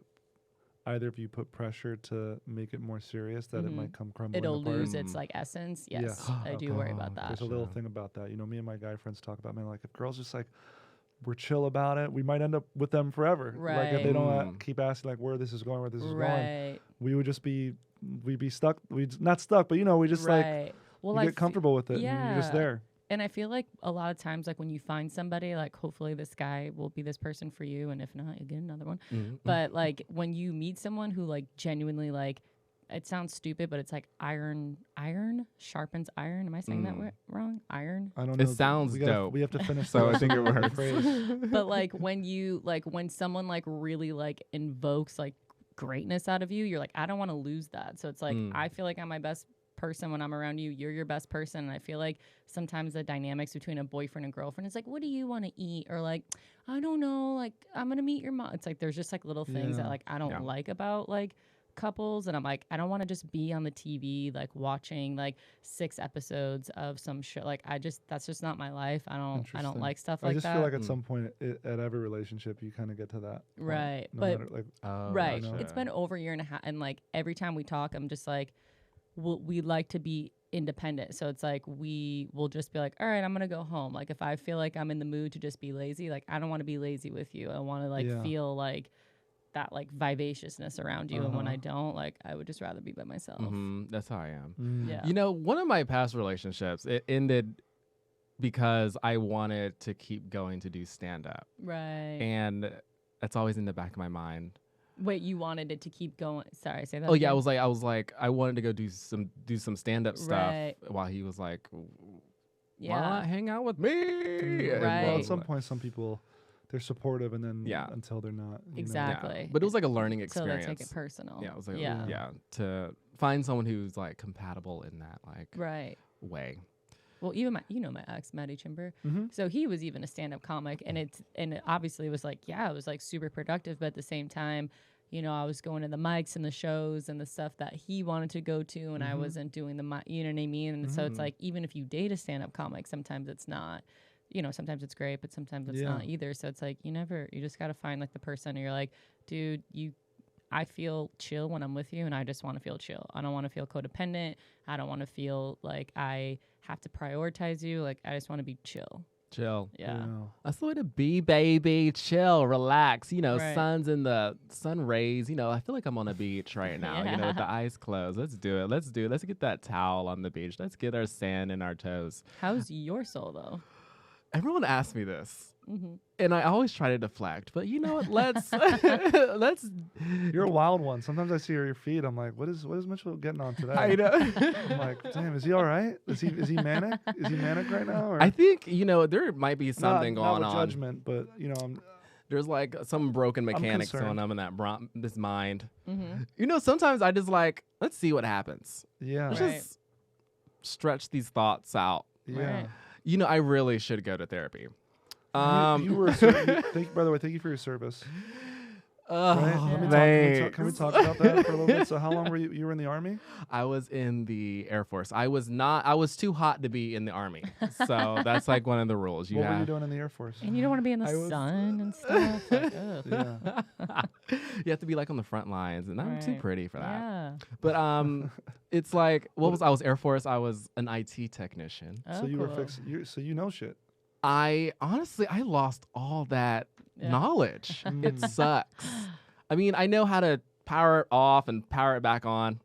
Speaker 2: either of you put pressure to make it more serious that it might come crumbling
Speaker 3: It'll
Speaker 2: apart?
Speaker 3: lose its like essence. Yes, I do worry about that.
Speaker 2: There's a little thing about that. You know, me and my guy friends talk about, man, like if girls just like we're chill about it, we might end up with them forever. Like if they don't keep asking like where this is going,
Speaker 3: Right.
Speaker 2: we would just we'd be stuck. We'd not stuck, but you know, we just like
Speaker 3: Right. Well,
Speaker 2: you
Speaker 3: I
Speaker 2: get comfortable with it. And you're just
Speaker 3: yeah.
Speaker 2: there.
Speaker 3: And I feel like a lot of times, like when you find somebody, like hopefully this guy will be this person for you, and if not, you get another one. But like when you meet someone who like genuinely like it sounds stupid, but it's like iron sharpens iron. Am I saying that wrong? Iron.
Speaker 2: I don't know.
Speaker 1: It sounds dope.
Speaker 2: We have to finish.
Speaker 1: So
Speaker 2: the
Speaker 1: I think it
Speaker 2: rest of the
Speaker 1: works.
Speaker 2: phrase.
Speaker 3: But like when someone like really like invokes like greatness out of you, you're like, I don't want to lose that. So it's like I feel like I'm my best person when I'm around you. You're your best person, and I feel like sometimes the dynamics between a boyfriend and girlfriend is like, what do you want to eat, or like, I don't know, like I'm gonna meet your mom. It's like there's just like little things that like I don't like about like couples, and I'm like, I don't want to just be on the TV like watching like 6 episodes of some show. Like that's just not my life. I don't like stuff like that.
Speaker 2: I just feel like at some point at every relationship you kind of get to that point,
Speaker 3: right,
Speaker 2: no
Speaker 3: but
Speaker 2: matter, like,
Speaker 3: right,
Speaker 2: gotcha.
Speaker 3: it's been over a year and a half, and like every time we talk, I'm just like, we like to be independent. So it's like we will just be like, all right, I'm gonna go home. Like if I feel like I'm in the mood to just be lazy, like I don't want to be lazy with you. I want to like feel like that like vivaciousness around you. And when I don't, like I would just rather be by myself.
Speaker 1: That's how I am.
Speaker 3: Yeah.
Speaker 1: You know, one of my past relationships, it ended because I wanted to keep going to do stand up.
Speaker 3: Right.
Speaker 1: And that's always in the back of my mind.
Speaker 3: Wait, you wanted it to keep going? Sorry, say that.
Speaker 1: Oh
Speaker 3: again.
Speaker 1: yeah, I was like, I wanted to go do some stand up stuff while he was like, why not hang out with me? And
Speaker 3: Right.
Speaker 2: Well, at some point, some people they're supportive, and then until they're not.
Speaker 3: Exactly.
Speaker 1: Yeah. But it was like a learning
Speaker 3: So
Speaker 1: experience.
Speaker 3: they take it personal.
Speaker 1: Yeah, it was like to find someone who's like compatible in that like way.
Speaker 3: Well, even my ex, Maddie Chimber. So he was even a stand-up comic, and it obviously was like, it was like super productive, but at the same time, you know, I was going to the mics and the shows and the stuff that he wanted to go to, and I wasn't doing you know what I mean? And so it's like, even if you date a stand-up comic, sometimes it's not, you know, sometimes it's great, but sometimes it's not either. So it's like, you just got to find like the person, and you're like, dude, I feel chill when I'm with you, and I just want to feel chill. I don't want to feel codependent. I don't want to feel like I have to prioritize you. Like, I just want to be chill.
Speaker 1: Chill.
Speaker 3: Yeah.
Speaker 1: That's the way to be, baby. Chill, relax. You know,
Speaker 3: Right.
Speaker 1: sun rays. You know, I feel like I'm on a beach right now, you know, with the eyes closed. Let's do it. Let's get that towel on the beach. Let's get our sand in our toes.
Speaker 3: How's your soul, though?
Speaker 1: Everyone asks me this. And I always try to deflect, but you know what? Let's.
Speaker 2: You're a wild one. Sometimes I see your feed. I'm like, what is Mitchell getting on today?
Speaker 1: I know.
Speaker 2: I'm like, damn, is he all right? Is he manic? Is he manic right now? Or?
Speaker 1: I think, you know, there might be something going
Speaker 2: not with
Speaker 1: on.
Speaker 2: judgment, but you know,
Speaker 1: There's like some broken mechanics
Speaker 2: concerned.
Speaker 1: going on in that this mind. You know, sometimes I just like, let's see what happens.
Speaker 2: Yeah.
Speaker 1: Let's
Speaker 3: Right.
Speaker 1: just stretch these thoughts out.
Speaker 2: Yeah.
Speaker 3: Right.
Speaker 1: You know, I really should go to therapy.
Speaker 2: You were. By the way, thank you for your service. Right? Can we talk about that for a little bit? So, how long were you? You were in the Army?
Speaker 1: I was in the Air Force. I was too hot to be in the Army. So that's like one of the rules.
Speaker 2: What were you doing in the Air Force?
Speaker 3: And you don't want to be in the sun and stuff. Like, ugh.
Speaker 2: Yeah.
Speaker 1: You have to be like on the front lines, and I'm too
Speaker 3: Right.
Speaker 1: pretty for that.
Speaker 3: Yeah.
Speaker 1: But it's like I was Air Force. I was an IT technician.
Speaker 3: Oh,
Speaker 2: So you were
Speaker 3: cool.
Speaker 2: fixing. So you know shit.
Speaker 1: I lost all that knowledge. It sucks. I mean, I know how to power it off and power it back on.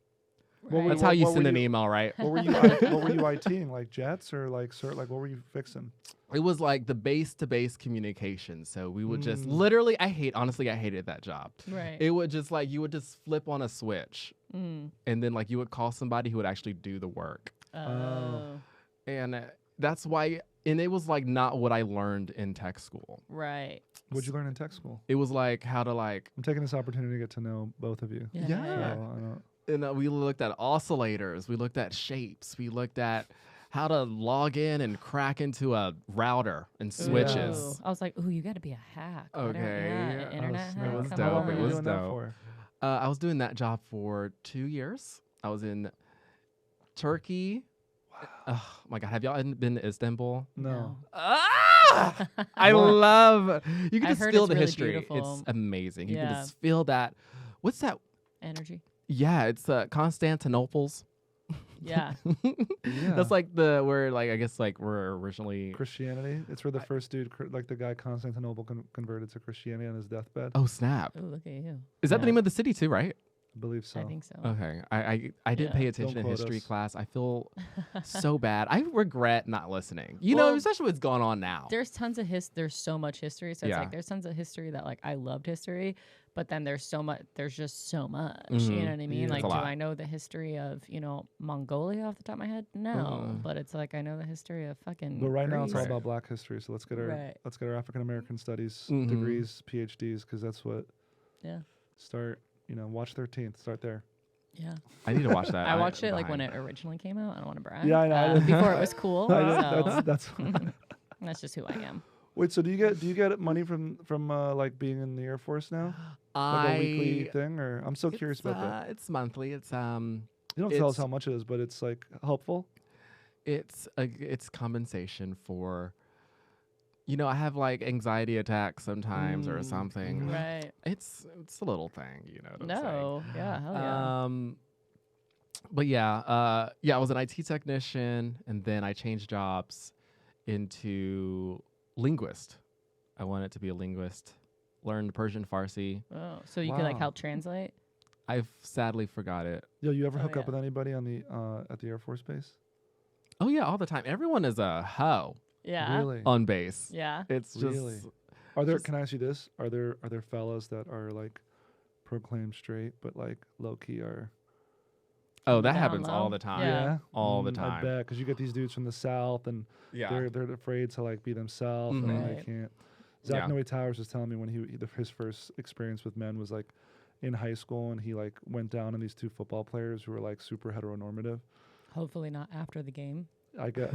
Speaker 3: Right.
Speaker 1: That's how you
Speaker 2: What
Speaker 1: send
Speaker 2: were
Speaker 1: an
Speaker 2: you-
Speaker 1: email, right?
Speaker 2: What were you? What were you ITing? Like jets or like what were you fixing?
Speaker 1: It was like the base-to-base communication. So we would just literally, honestly, I hated that job.
Speaker 3: Right.
Speaker 1: It would just like, you would just flip on a switch and then like you would call somebody who would actually do the work.
Speaker 3: Oh.
Speaker 1: And that's why, and it was like not what I learned in tech school.
Speaker 3: Right.
Speaker 2: What'd you learn in tech school?
Speaker 1: It was like how to like,
Speaker 2: I'm taking this opportunity to get to know both of you.
Speaker 1: Yeah.
Speaker 2: So, I don't,
Speaker 1: and we looked at oscillators, we looked at shapes, we looked at how to log in and crack into a router and switches.
Speaker 3: Ooh. I was like, ooh, you got to be a hack. I don't-
Speaker 1: Okay.
Speaker 3: Yeah, internet
Speaker 2: snap.
Speaker 3: hack.
Speaker 1: It was
Speaker 3: Come
Speaker 1: dope.
Speaker 2: How long
Speaker 3: on.
Speaker 2: were
Speaker 1: It
Speaker 2: you
Speaker 1: was
Speaker 2: doing that
Speaker 1: dope.
Speaker 2: for?
Speaker 1: I was doing that job for 2 years. I was in Turkey. Oh my God, have y'all been to Istanbul?
Speaker 2: No.
Speaker 1: Ah! I
Speaker 2: What?
Speaker 1: love. You can
Speaker 3: I've
Speaker 1: just
Speaker 3: heard
Speaker 1: feel
Speaker 3: it's
Speaker 1: the
Speaker 3: really
Speaker 1: history.
Speaker 3: beautiful.
Speaker 1: It's amazing. You can
Speaker 3: Yeah.
Speaker 1: just feel that. What's that?
Speaker 3: Energy.
Speaker 1: Yeah, it's Constantinople's.
Speaker 3: Yeah.
Speaker 2: Yeah.
Speaker 1: That's like where like I guess like we're originally.
Speaker 2: Christianity. It's where the first dude, like the guy Constantinople, converted to Christianity on his deathbed.
Speaker 1: Oh snap!
Speaker 3: Oh, look at you.
Speaker 1: Is that the
Speaker 3: Yeah.
Speaker 1: name of the city too? Right?
Speaker 2: I believe so.
Speaker 3: I think so.
Speaker 1: Okay, I didn't
Speaker 3: Yeah.
Speaker 1: pay attention
Speaker 2: Don't
Speaker 1: in
Speaker 2: quote
Speaker 1: history
Speaker 2: us.
Speaker 1: class. I feel so bad. I regret not listening. You know,
Speaker 3: Well,
Speaker 1: especially what's going on now.
Speaker 3: There's tons of there's so much history. So it's
Speaker 1: Yeah.
Speaker 3: like there's tons of history that like I loved history, but then there's just so much. You
Speaker 1: Mhm.
Speaker 3: know what I mean?
Speaker 2: Yeah.
Speaker 3: Like,
Speaker 1: It's a
Speaker 3: do
Speaker 1: lot.
Speaker 3: I know the history of, Mongolia off the top of my head? No. But it's like I know the history of fucking
Speaker 2: But right now it's all
Speaker 3: Greece.
Speaker 2: about Black history. So let's get our
Speaker 3: Right.
Speaker 2: African American studies
Speaker 1: Mhm.
Speaker 2: degrees, PhDs, because that's what
Speaker 3: Yeah.
Speaker 2: start. Watch 13th. Start there.
Speaker 3: Yeah.
Speaker 1: I need to watch that.
Speaker 3: I watched it like when
Speaker 1: behind.
Speaker 3: it originally came out. I don't want to brag.
Speaker 2: Yeah, I know. I didn't-
Speaker 3: Before it was cool. so
Speaker 2: that's
Speaker 3: that's just who I am.
Speaker 2: Wait. So do you get money from like being in the Air Force now? Like a weekly thing, or I'm so curious about that.
Speaker 1: It's monthly. It's
Speaker 2: You don't tell us
Speaker 1: it's-
Speaker 2: how much it is, but it's like helpful.
Speaker 1: it's compensation for. I have like anxiety attacks sometimes or something.
Speaker 2: Mhm.
Speaker 3: Right.
Speaker 1: It's a little thing, you know what I'm saying?
Speaker 3: No. Yeah. Hell yeah.
Speaker 1: But yeah, I was an IT technician, and then I changed jobs into linguist. I wanted to be a linguist. Learned Persian, Farsi.
Speaker 3: Oh, so you could like
Speaker 2: Wow.
Speaker 3: help translate?
Speaker 1: I've sadly forgot it.
Speaker 2: Yo, you ever
Speaker 3: Oh,
Speaker 2: hook up
Speaker 3: yeah.
Speaker 2: with anybody on the at the Air Force base?
Speaker 1: Oh yeah, all the time. Everyone is a hoe
Speaker 3: Yeah.
Speaker 2: Really?
Speaker 1: on base.
Speaker 3: Yeah.
Speaker 1: It's just
Speaker 2: Really? Are there?
Speaker 1: just-
Speaker 2: Can I ask you this? Are there fellas that are like proclaimed straight, but like low key are?
Speaker 1: oh, that
Speaker 3: Down
Speaker 1: happens
Speaker 3: low?
Speaker 1: all the time.
Speaker 3: Yeah.
Speaker 1: All the
Speaker 2: I
Speaker 1: time.
Speaker 2: bet because you get these dudes from the South and
Speaker 1: Yeah.
Speaker 2: they're afraid to like be themselves
Speaker 1: Mhm.
Speaker 2: and they
Speaker 3: Right.
Speaker 2: can't. Zach
Speaker 1: Yeah.
Speaker 2: Noe Towers was telling me when his first experience with men was like in high school and he like went down on these two football players who were like super heteronormative.
Speaker 3: Hopefully not after the game.
Speaker 2: I get,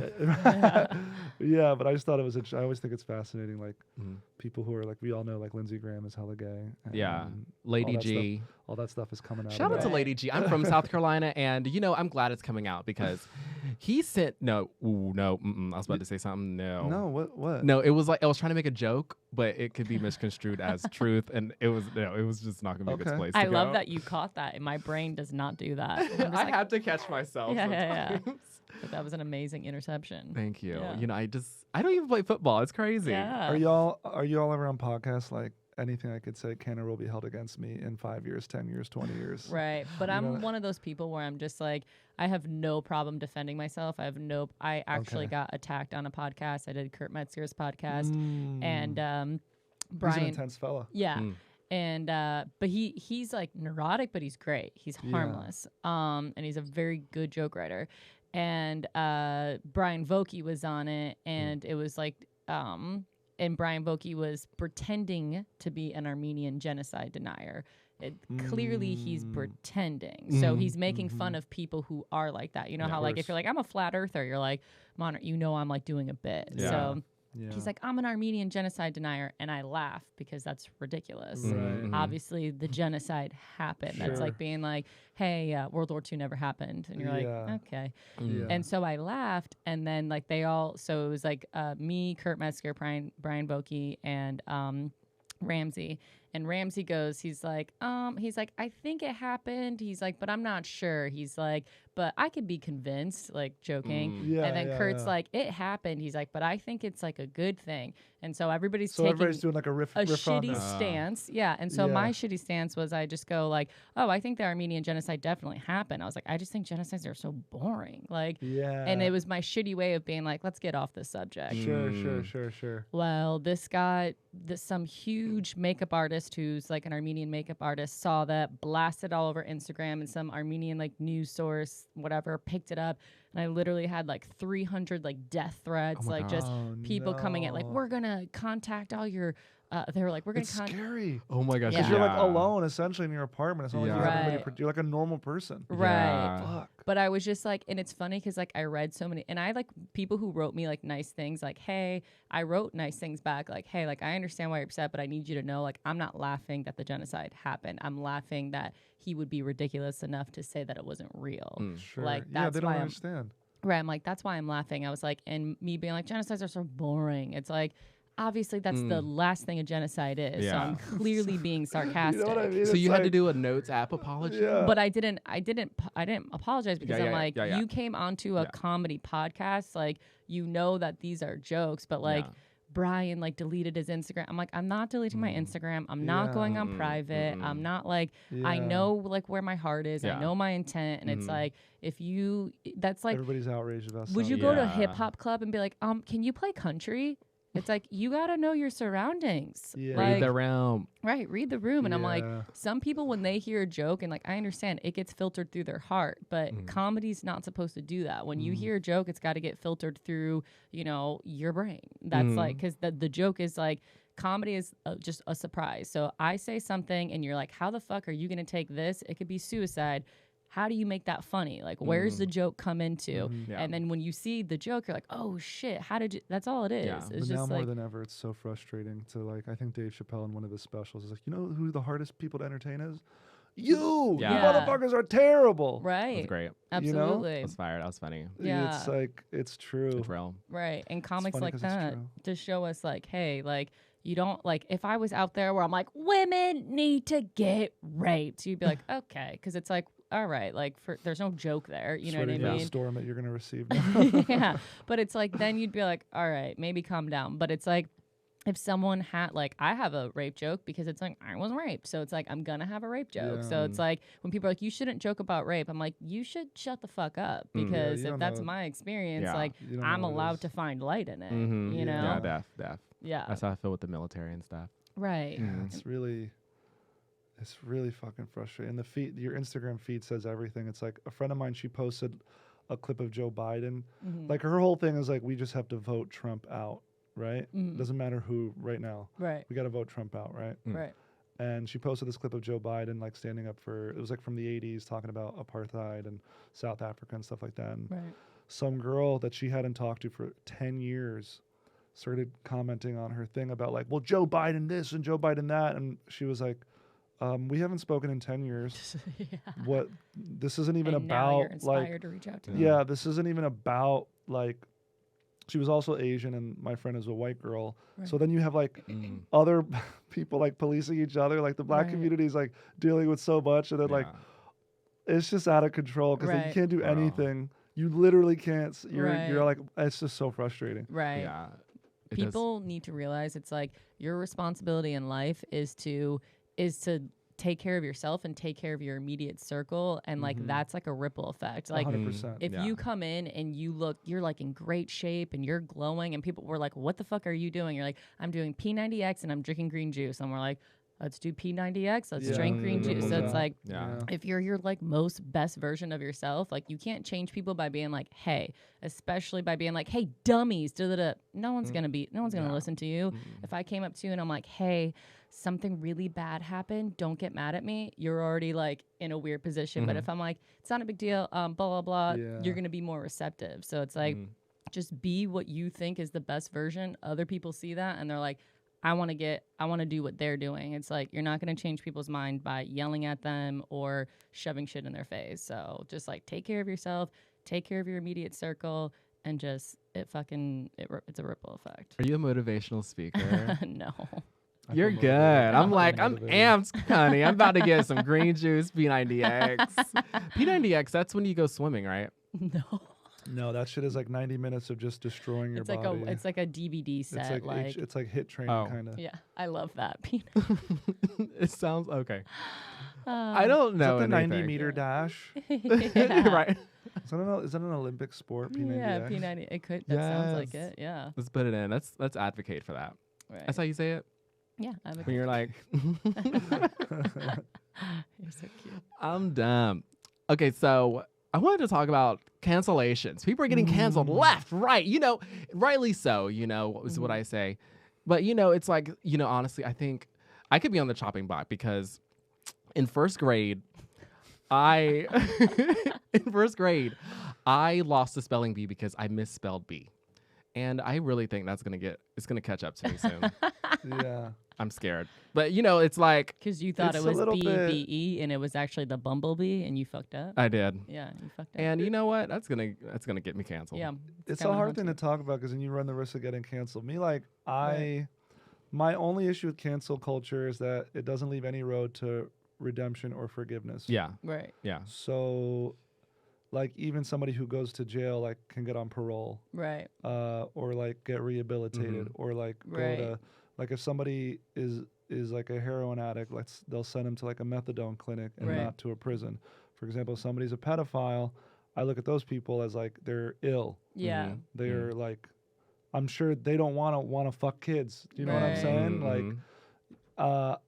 Speaker 2: yeah, but I just thought it was. I always think it's fascinating, like
Speaker 1: Mhm.
Speaker 2: people who are like we all know, like Lindsey Graham is hella gay.
Speaker 1: Yeah.
Speaker 2: and
Speaker 1: Lady
Speaker 2: all that
Speaker 1: G.
Speaker 2: stuff, all that stuff is coming out.
Speaker 1: Shout out
Speaker 2: about
Speaker 1: to
Speaker 2: it.
Speaker 1: Lady G. I'm from South Carolina, and I'm glad it's coming out because he sent I was about to say something.
Speaker 2: No, what?
Speaker 1: No, it was like I was trying to make a joke, but it could be misconstrued as truth, and it was just not gonna be a good
Speaker 2: Okay.
Speaker 1: place.
Speaker 3: I
Speaker 1: to
Speaker 3: love
Speaker 1: go.
Speaker 3: that you caught that. And my brain does not do that. I'm just
Speaker 1: I
Speaker 3: like,
Speaker 1: had to catch myself.
Speaker 3: Yeah.
Speaker 1: sometimes.
Speaker 3: but that was an amazing interception.
Speaker 1: Thank you.
Speaker 3: Yeah.
Speaker 1: I don't even play football. It's crazy.
Speaker 3: Yeah.
Speaker 2: Are y'all ever on podcasts like anything I could say can or will be held against me in 5 years, 10 years, 20 years?
Speaker 3: Right. But
Speaker 2: You know
Speaker 3: I'm one of those people where I'm just like, I have no problem defending myself. I actually
Speaker 2: Okay.
Speaker 3: got attacked on a podcast. I did Kurt Metzger's podcast.
Speaker 2: Mm.
Speaker 3: And
Speaker 2: He's an
Speaker 3: Brian.
Speaker 2: intense fella.
Speaker 3: Yeah.
Speaker 1: Mm.
Speaker 3: And but he's like neurotic, but he's great. He's
Speaker 2: Yeah.
Speaker 3: harmless. And he's a very good joke writer. And Brian Vokey was on it, and it was like and Brian Vokey was pretending to be an Armenian genocide denier. Clearly he's
Speaker 2: Mm.
Speaker 3: pretending. So he's making fun
Speaker 2: Mhm.
Speaker 3: of people who are like that. You know
Speaker 1: Yeah.
Speaker 3: how
Speaker 2: Of
Speaker 3: like
Speaker 2: course.
Speaker 3: if you're like I'm a flat earther, you're like I'm like doing a bit.
Speaker 1: Yeah.
Speaker 3: So
Speaker 2: Yeah.
Speaker 3: he's like I'm an Armenian genocide denier, and I laugh because that's ridiculous.
Speaker 2: Right.
Speaker 1: Mhm.
Speaker 3: Obviously, the genocide happened. That's
Speaker 2: Sure.
Speaker 3: like being like, hey, World War II never happened. And you're
Speaker 2: Yeah.
Speaker 3: like, okay.
Speaker 1: Mm.
Speaker 2: Yeah.
Speaker 3: And so I laughed. And then like so it was like me, Kurt Metzger, Brian Vokey, and Ramsey. And Ramsey goes, he's like, I think it happened. He's like, but I'm not sure. He's like, but I could be convinced, like joking.
Speaker 1: Mm.
Speaker 2: Yeah,
Speaker 3: And then
Speaker 2: yeah,
Speaker 3: Kurt's
Speaker 2: yeah.
Speaker 3: like, it happened. He's like, but I think it's like a good thing. And so everybody's
Speaker 2: So
Speaker 3: taking
Speaker 2: everybody's doing like a riff
Speaker 3: a
Speaker 2: on
Speaker 3: shitty
Speaker 2: this.
Speaker 3: stance. Yeah. And so my
Speaker 2: Yeah.
Speaker 3: shitty stance was I just go like, oh, I think the Armenian genocide definitely happened. I was like, I just think genocides are so boring. Like,
Speaker 2: Yeah.
Speaker 3: and it was my shitty way of being like, let's get off the subject.
Speaker 2: Sure.
Speaker 3: Well, this guy, some huge makeup artist who's like an Armenian makeup artist saw that, blasted all over Instagram, and some Armenian like news source, whatever, picked it up. And I literally had like 300 like death threats,
Speaker 1: my
Speaker 3: like
Speaker 1: God.
Speaker 3: just people coming at like,
Speaker 2: no.
Speaker 3: we're gonna contact all your. They were like, we're gonna
Speaker 2: It's
Speaker 3: contact.
Speaker 2: scary.
Speaker 1: Oh my gosh.
Speaker 3: Yeah.
Speaker 2: Because you're like alone essentially in your apartment. It's not like you have
Speaker 3: Yeah.
Speaker 2: anybody
Speaker 3: Right.
Speaker 2: you're like a normal person.
Speaker 3: Right.
Speaker 1: Yeah.
Speaker 2: Fuck.
Speaker 3: But I was just like, and it's funny because like I read so many, and I like people who wrote me like nice things, like, hey, I wrote nice things back, like, hey, like I understand why you're upset, but I need you to know, like, I'm not laughing that the genocide happened. I'm laughing that he would be ridiculous enough to say that it wasn't real.
Speaker 1: Mm.
Speaker 2: Sure.
Speaker 3: Like,
Speaker 2: yeah,
Speaker 3: that's
Speaker 2: they don't
Speaker 3: why I'm-
Speaker 2: understand.
Speaker 3: Right. I'm like, that's why I'm laughing. I was like, and me being like, genocides are so boring. It's like, obviously that's the last thing a genocide is. So
Speaker 1: Yeah.
Speaker 3: I'm clearly being sarcastic.
Speaker 2: You know what I mean?
Speaker 1: So
Speaker 2: It's
Speaker 1: you had to
Speaker 2: like-
Speaker 1: do a notes app apology?
Speaker 2: Yeah.
Speaker 3: But I didn't apologize because
Speaker 1: Yeah,
Speaker 3: I'm
Speaker 1: yeah,
Speaker 3: like,
Speaker 1: yeah.
Speaker 3: you came onto a
Speaker 1: Yeah.
Speaker 3: comedy podcast, like you know that these are jokes, but like
Speaker 1: Yeah.
Speaker 3: Brian like deleted his Instagram. I'm like, I'm not deleting my Instagram. I'm not going on private. I'm not like, I know like where my heart is. I know my intent. And it's like, if you, that's like,
Speaker 2: everybody's outraged about
Speaker 3: would you
Speaker 2: something.
Speaker 3: go to a hip hop club and be like, can you play country? It's like, you got to know your surroundings.
Speaker 2: Yeah.
Speaker 3: Like,
Speaker 4: Read the room.
Speaker 3: right, read the room. And I'm like,
Speaker 2: Yeah.
Speaker 3: some people, when they hear a joke, and like, I understand it gets filtered through their heart, but comedy's not supposed to do that. When you hear a joke, it's got to get filtered through, you know, your brain. That's like, because the joke is like, comedy is just a surprise. So I say something and you're like, how the fuck are you going to take this? It could be suicide. How do you make that funny? Like, where's the joke come into?
Speaker 4: Yeah.
Speaker 3: And then when you see the joke, you're like, oh shit, how did you? That's all it is.
Speaker 4: Yeah.
Speaker 3: It's
Speaker 2: But now
Speaker 3: just
Speaker 2: more
Speaker 3: like,
Speaker 2: than ever, it's so frustrating to like. I think Dave Chappelle in one of his specials is like, you know who the hardest people to entertain is? You
Speaker 4: Yeah.
Speaker 2: motherfuckers are terrible.
Speaker 3: right.
Speaker 4: That's great.
Speaker 2: You know?
Speaker 3: Absolutely.
Speaker 4: I was fired. That was funny.
Speaker 3: Yeah.
Speaker 2: It's like it's true.
Speaker 4: It's real.
Speaker 3: Right. And comics
Speaker 2: funny
Speaker 3: like
Speaker 2: 'cause it's
Speaker 3: that
Speaker 2: true.
Speaker 3: to show us like, hey, like you don't like if I was out there where I'm like, women need to get raped, you'd be like, okay, because it's like, all right, like there's no joke there, you know what I
Speaker 2: Sweating down
Speaker 3: mean?
Speaker 2: storm that you're gonna receive.
Speaker 3: Yeah. But it's like then you'd be like, all right, maybe calm down. But it's like if someone had like I have a rape joke because it's like I was raped. So it's like I'm gonna have a rape joke.
Speaker 2: Yeah.
Speaker 3: So it's like when people are like, you shouldn't joke about rape, I'm like, you should shut the fuck up. Because
Speaker 2: you
Speaker 3: if
Speaker 2: don't
Speaker 3: that's
Speaker 2: know.
Speaker 3: my experience,
Speaker 4: Yeah.
Speaker 3: like
Speaker 2: You don't know
Speaker 3: I'm
Speaker 2: what it
Speaker 3: allowed
Speaker 2: is.
Speaker 3: to find light in it.
Speaker 4: Mhm.
Speaker 3: You know?
Speaker 4: Yeah, def.
Speaker 3: Yeah.
Speaker 4: That's how I feel with the military and stuff.
Speaker 3: Right.
Speaker 2: Yeah, it's really fucking frustrating. The feed, your Instagram feed says everything. It's like a friend of mine, she posted a clip of Joe Biden. Like her whole thing is like, we just have to vote Trump out, right? Doesn't matter who right now.
Speaker 3: Right.
Speaker 2: We got to vote Trump out, right?
Speaker 3: Right.
Speaker 2: And she posted this clip of Joe Biden like standing up for, it was like from the 80s talking about apartheid and South Africa and stuff like that. And
Speaker 3: Right.
Speaker 2: some girl that she hadn't talked to for 10 years started commenting on her thing about like, well, Joe Biden this and Joe Biden that. And she was like, we haven't spoken in 10 years.
Speaker 3: Yeah.
Speaker 2: What, this isn't even
Speaker 3: And now you're
Speaker 2: about
Speaker 3: inspired
Speaker 2: like,
Speaker 3: to reach out to
Speaker 2: yeah, this isn't even about like, she was also Asian and my friend is a white girl. So then you have like other people like policing each other. Like the black
Speaker 3: Right.
Speaker 2: community is like dealing with so much. And then like, it's just out of control because you
Speaker 3: Right.
Speaker 2: can't do
Speaker 4: Bro.
Speaker 2: anything. You literally can't. You're
Speaker 3: Right.
Speaker 2: like, it's just so frustrating.
Speaker 3: Right.
Speaker 4: Yeah. It does-
Speaker 3: People need to realize it's like your responsibility in life is to take care of yourself and take care of your immediate circle, and like that's like a ripple effect. Like
Speaker 2: 100%.
Speaker 3: if
Speaker 4: Yeah.
Speaker 3: you come in and you're like in great shape and you're glowing and people were like, what the fuck are you doing? You're like, I'm doing P90X and I'm drinking green juice. And we're like, let's do P90X, let's
Speaker 2: Yeah.
Speaker 3: drink green juice. So it's like
Speaker 4: Yeah.
Speaker 3: if you're your like most best version of yourself, like you can't change people by being like, hey, especially by being like, hey, dummies, da-da-da. No one's gonna listen to you. If I came up to you and I'm like, hey, something really bad happened, don't get mad at me, you're already like in a weird position. But if I'm like, it's not a big deal, blah blah blah,
Speaker 2: Yeah.
Speaker 3: you're gonna be more receptive. So it's like just be what you think is the best version. Other people see that and they're like, I want to do what they're doing. It's like you're not going to change people's mind by yelling at them or shoving shit in their face. So just like take care of yourself, take care of your immediate circle, and just it's a ripple effect.
Speaker 4: Are you a motivational speaker?
Speaker 3: No.
Speaker 2: I
Speaker 4: You're
Speaker 2: feel
Speaker 4: good.
Speaker 2: motivated.
Speaker 4: I'm like, I'm
Speaker 2: motivated.
Speaker 4: amped, honey. I'm about to get some green juice, P90X. P90X, that's when you go swimming, right?
Speaker 3: No.
Speaker 2: No, that shit is like 90 minutes of just destroying your
Speaker 3: It's like
Speaker 2: body.
Speaker 3: it's like a DVD set.
Speaker 2: It's like it's like hit training
Speaker 4: Oh.
Speaker 2: kind of.
Speaker 3: Yeah, I love that.
Speaker 4: It sounds okay. I don't
Speaker 2: Is
Speaker 4: know
Speaker 2: that the 90
Speaker 4: anything.
Speaker 2: meter dash?
Speaker 3: Yeah.
Speaker 4: Right.
Speaker 2: Is that an Olympic sport? P90X?
Speaker 3: Yeah, P90. It could. That sounds like
Speaker 4: Yes.
Speaker 3: it. Yeah.
Speaker 4: Let's put it in. Let's advocate for that.
Speaker 3: Right.
Speaker 4: That's how you say it?
Speaker 3: Yeah. I'm
Speaker 4: When you're like,
Speaker 3: You're so cute.
Speaker 4: I'm dumb. Okay, so I wanted to talk about cancellations. People are getting canceled left, right. Rightly so, is what I say. But, it's like, honestly, I think I could be on the chopping block because in first grade, I lost the spelling bee because I misspelled B. And I really think it's gonna catch up to me soon.
Speaker 2: Yeah.
Speaker 4: I'm scared. But it's like
Speaker 3: Because you thought
Speaker 2: It's
Speaker 3: it
Speaker 2: a
Speaker 3: was
Speaker 2: little bit-
Speaker 3: BBE and it was actually the bumblebee and you fucked up.
Speaker 4: I did.
Speaker 3: Yeah, you fucked up.
Speaker 4: And you know what? That's gonna get me canceled.
Speaker 3: yeah.
Speaker 2: It's a
Speaker 3: coming
Speaker 2: hard
Speaker 3: home
Speaker 2: thing
Speaker 3: to
Speaker 2: to talk about because then you run the risk of getting canceled. Me, like,
Speaker 3: Right.
Speaker 2: my only issue with cancel culture is that it doesn't leave any road to redemption or forgiveness.
Speaker 4: Yeah.
Speaker 3: you. Right.
Speaker 4: Yeah.
Speaker 2: So like even somebody who goes to jail like can get on parole,
Speaker 3: Right.
Speaker 2: or like get rehabilitated, or like
Speaker 3: Right.
Speaker 2: go to, like if somebody is like a heroin addict, they'll send them to like a methadone clinic and
Speaker 3: Right.
Speaker 2: not to a prison. For example, if somebody's a pedophile, I look at those people as like they're ill.
Speaker 3: Yeah.
Speaker 2: They're like, I'm sure they don't want to fuck kids. Do you know what I'm
Speaker 3: Right.
Speaker 2: saying? Like,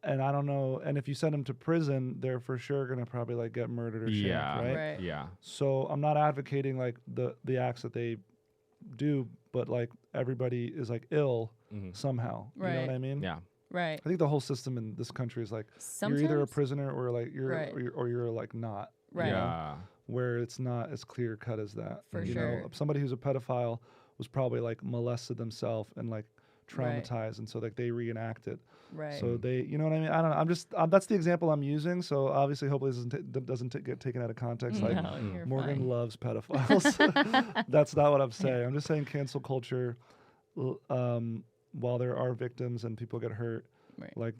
Speaker 2: and I don't know. And if you send them to prison, they're for sure gonna probably like get murdered or
Speaker 1: Yeah.
Speaker 2: shanked, right?
Speaker 3: Right.
Speaker 1: Yeah.
Speaker 2: So I'm not advocating like the acts that they do, but like everybody is like ill somehow. You know
Speaker 3: Right.
Speaker 2: what I mean?
Speaker 1: Yeah.
Speaker 3: Right.
Speaker 2: I think the whole system in this country is like
Speaker 3: Sometimes.
Speaker 2: you're either a prisoner or like you're
Speaker 3: Right.
Speaker 2: or you're like not.
Speaker 3: Right.
Speaker 2: You know?
Speaker 1: Yeah.
Speaker 2: Where it's not as clear cut as that.
Speaker 3: For
Speaker 2: you
Speaker 3: sure.
Speaker 2: know, somebody who's a pedophile was probably like molested themselves and like
Speaker 3: Right.
Speaker 2: traumatized, and so like they reenact it.
Speaker 3: Right.
Speaker 2: So they, you know what I mean? I don't know. I'm just that's the example I'm using. So obviously, hopefully, this doesn't get taken out of context. Like
Speaker 3: No, you're
Speaker 2: Morgan
Speaker 3: fine.
Speaker 2: loves pedophiles. That's not what I'm saying. I'm just saying cancel culture. While there are victims and people get hurt,
Speaker 3: Right.
Speaker 2: like,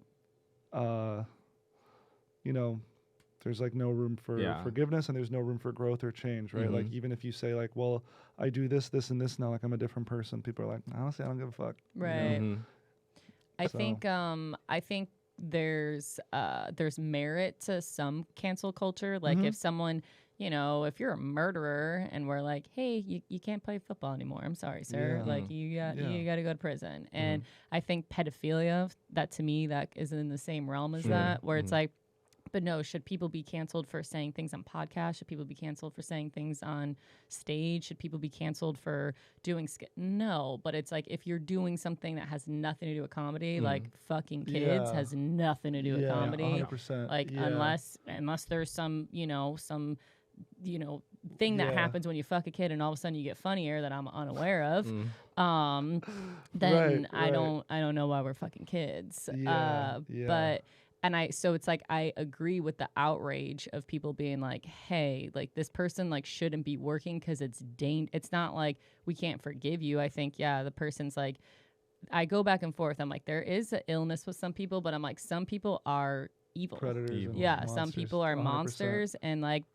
Speaker 2: you know, there's like no room for forgiveness, and there's no room for growth or change, right? Like even if you say like, well, I do this, this, and this now, like I'm a different person. People are like, honestly, I don't give a fuck.
Speaker 3: Right. I
Speaker 2: So-
Speaker 3: think there's merit to some cancel culture. Like if someone, you know, if you're a murderer and we're like, hey, you can't play football anymore. I'm sorry, sir.
Speaker 2: Yeah.
Speaker 3: Like you got to go to prison. And
Speaker 2: Mm-hmm.
Speaker 3: I think pedophilia, that to me, that is in the same realm as that, where it's like, but no, should people be canceled for saying things on podcasts? Should people be canceled for saying things on stage? Should people be canceled for doing no, but it's like if you're doing something that has nothing to do with comedy, like fucking kids
Speaker 2: Yeah.
Speaker 3: has nothing to do with comedy.
Speaker 2: 100%.
Speaker 3: Like
Speaker 2: yeah.
Speaker 3: unless there's some thing that
Speaker 2: Yeah.
Speaker 3: happens when you fuck a kid and all of a sudden you get funnier that I'm unaware of,
Speaker 2: Right,
Speaker 3: then I don't know why we're fucking kids.
Speaker 2: Yeah, yeah.
Speaker 3: So it's like I agree with the outrage of people being like, hey, like this person like shouldn't be working because it's not like we can't forgive you. I think, yeah, the person's like, I go back and forth. I'm like, there is an illness with some people, but I'm like, some people are evil.
Speaker 2: Predators. and
Speaker 3: Yeah, some
Speaker 2: monsters,
Speaker 3: people are
Speaker 2: 100%.
Speaker 3: monsters. And like,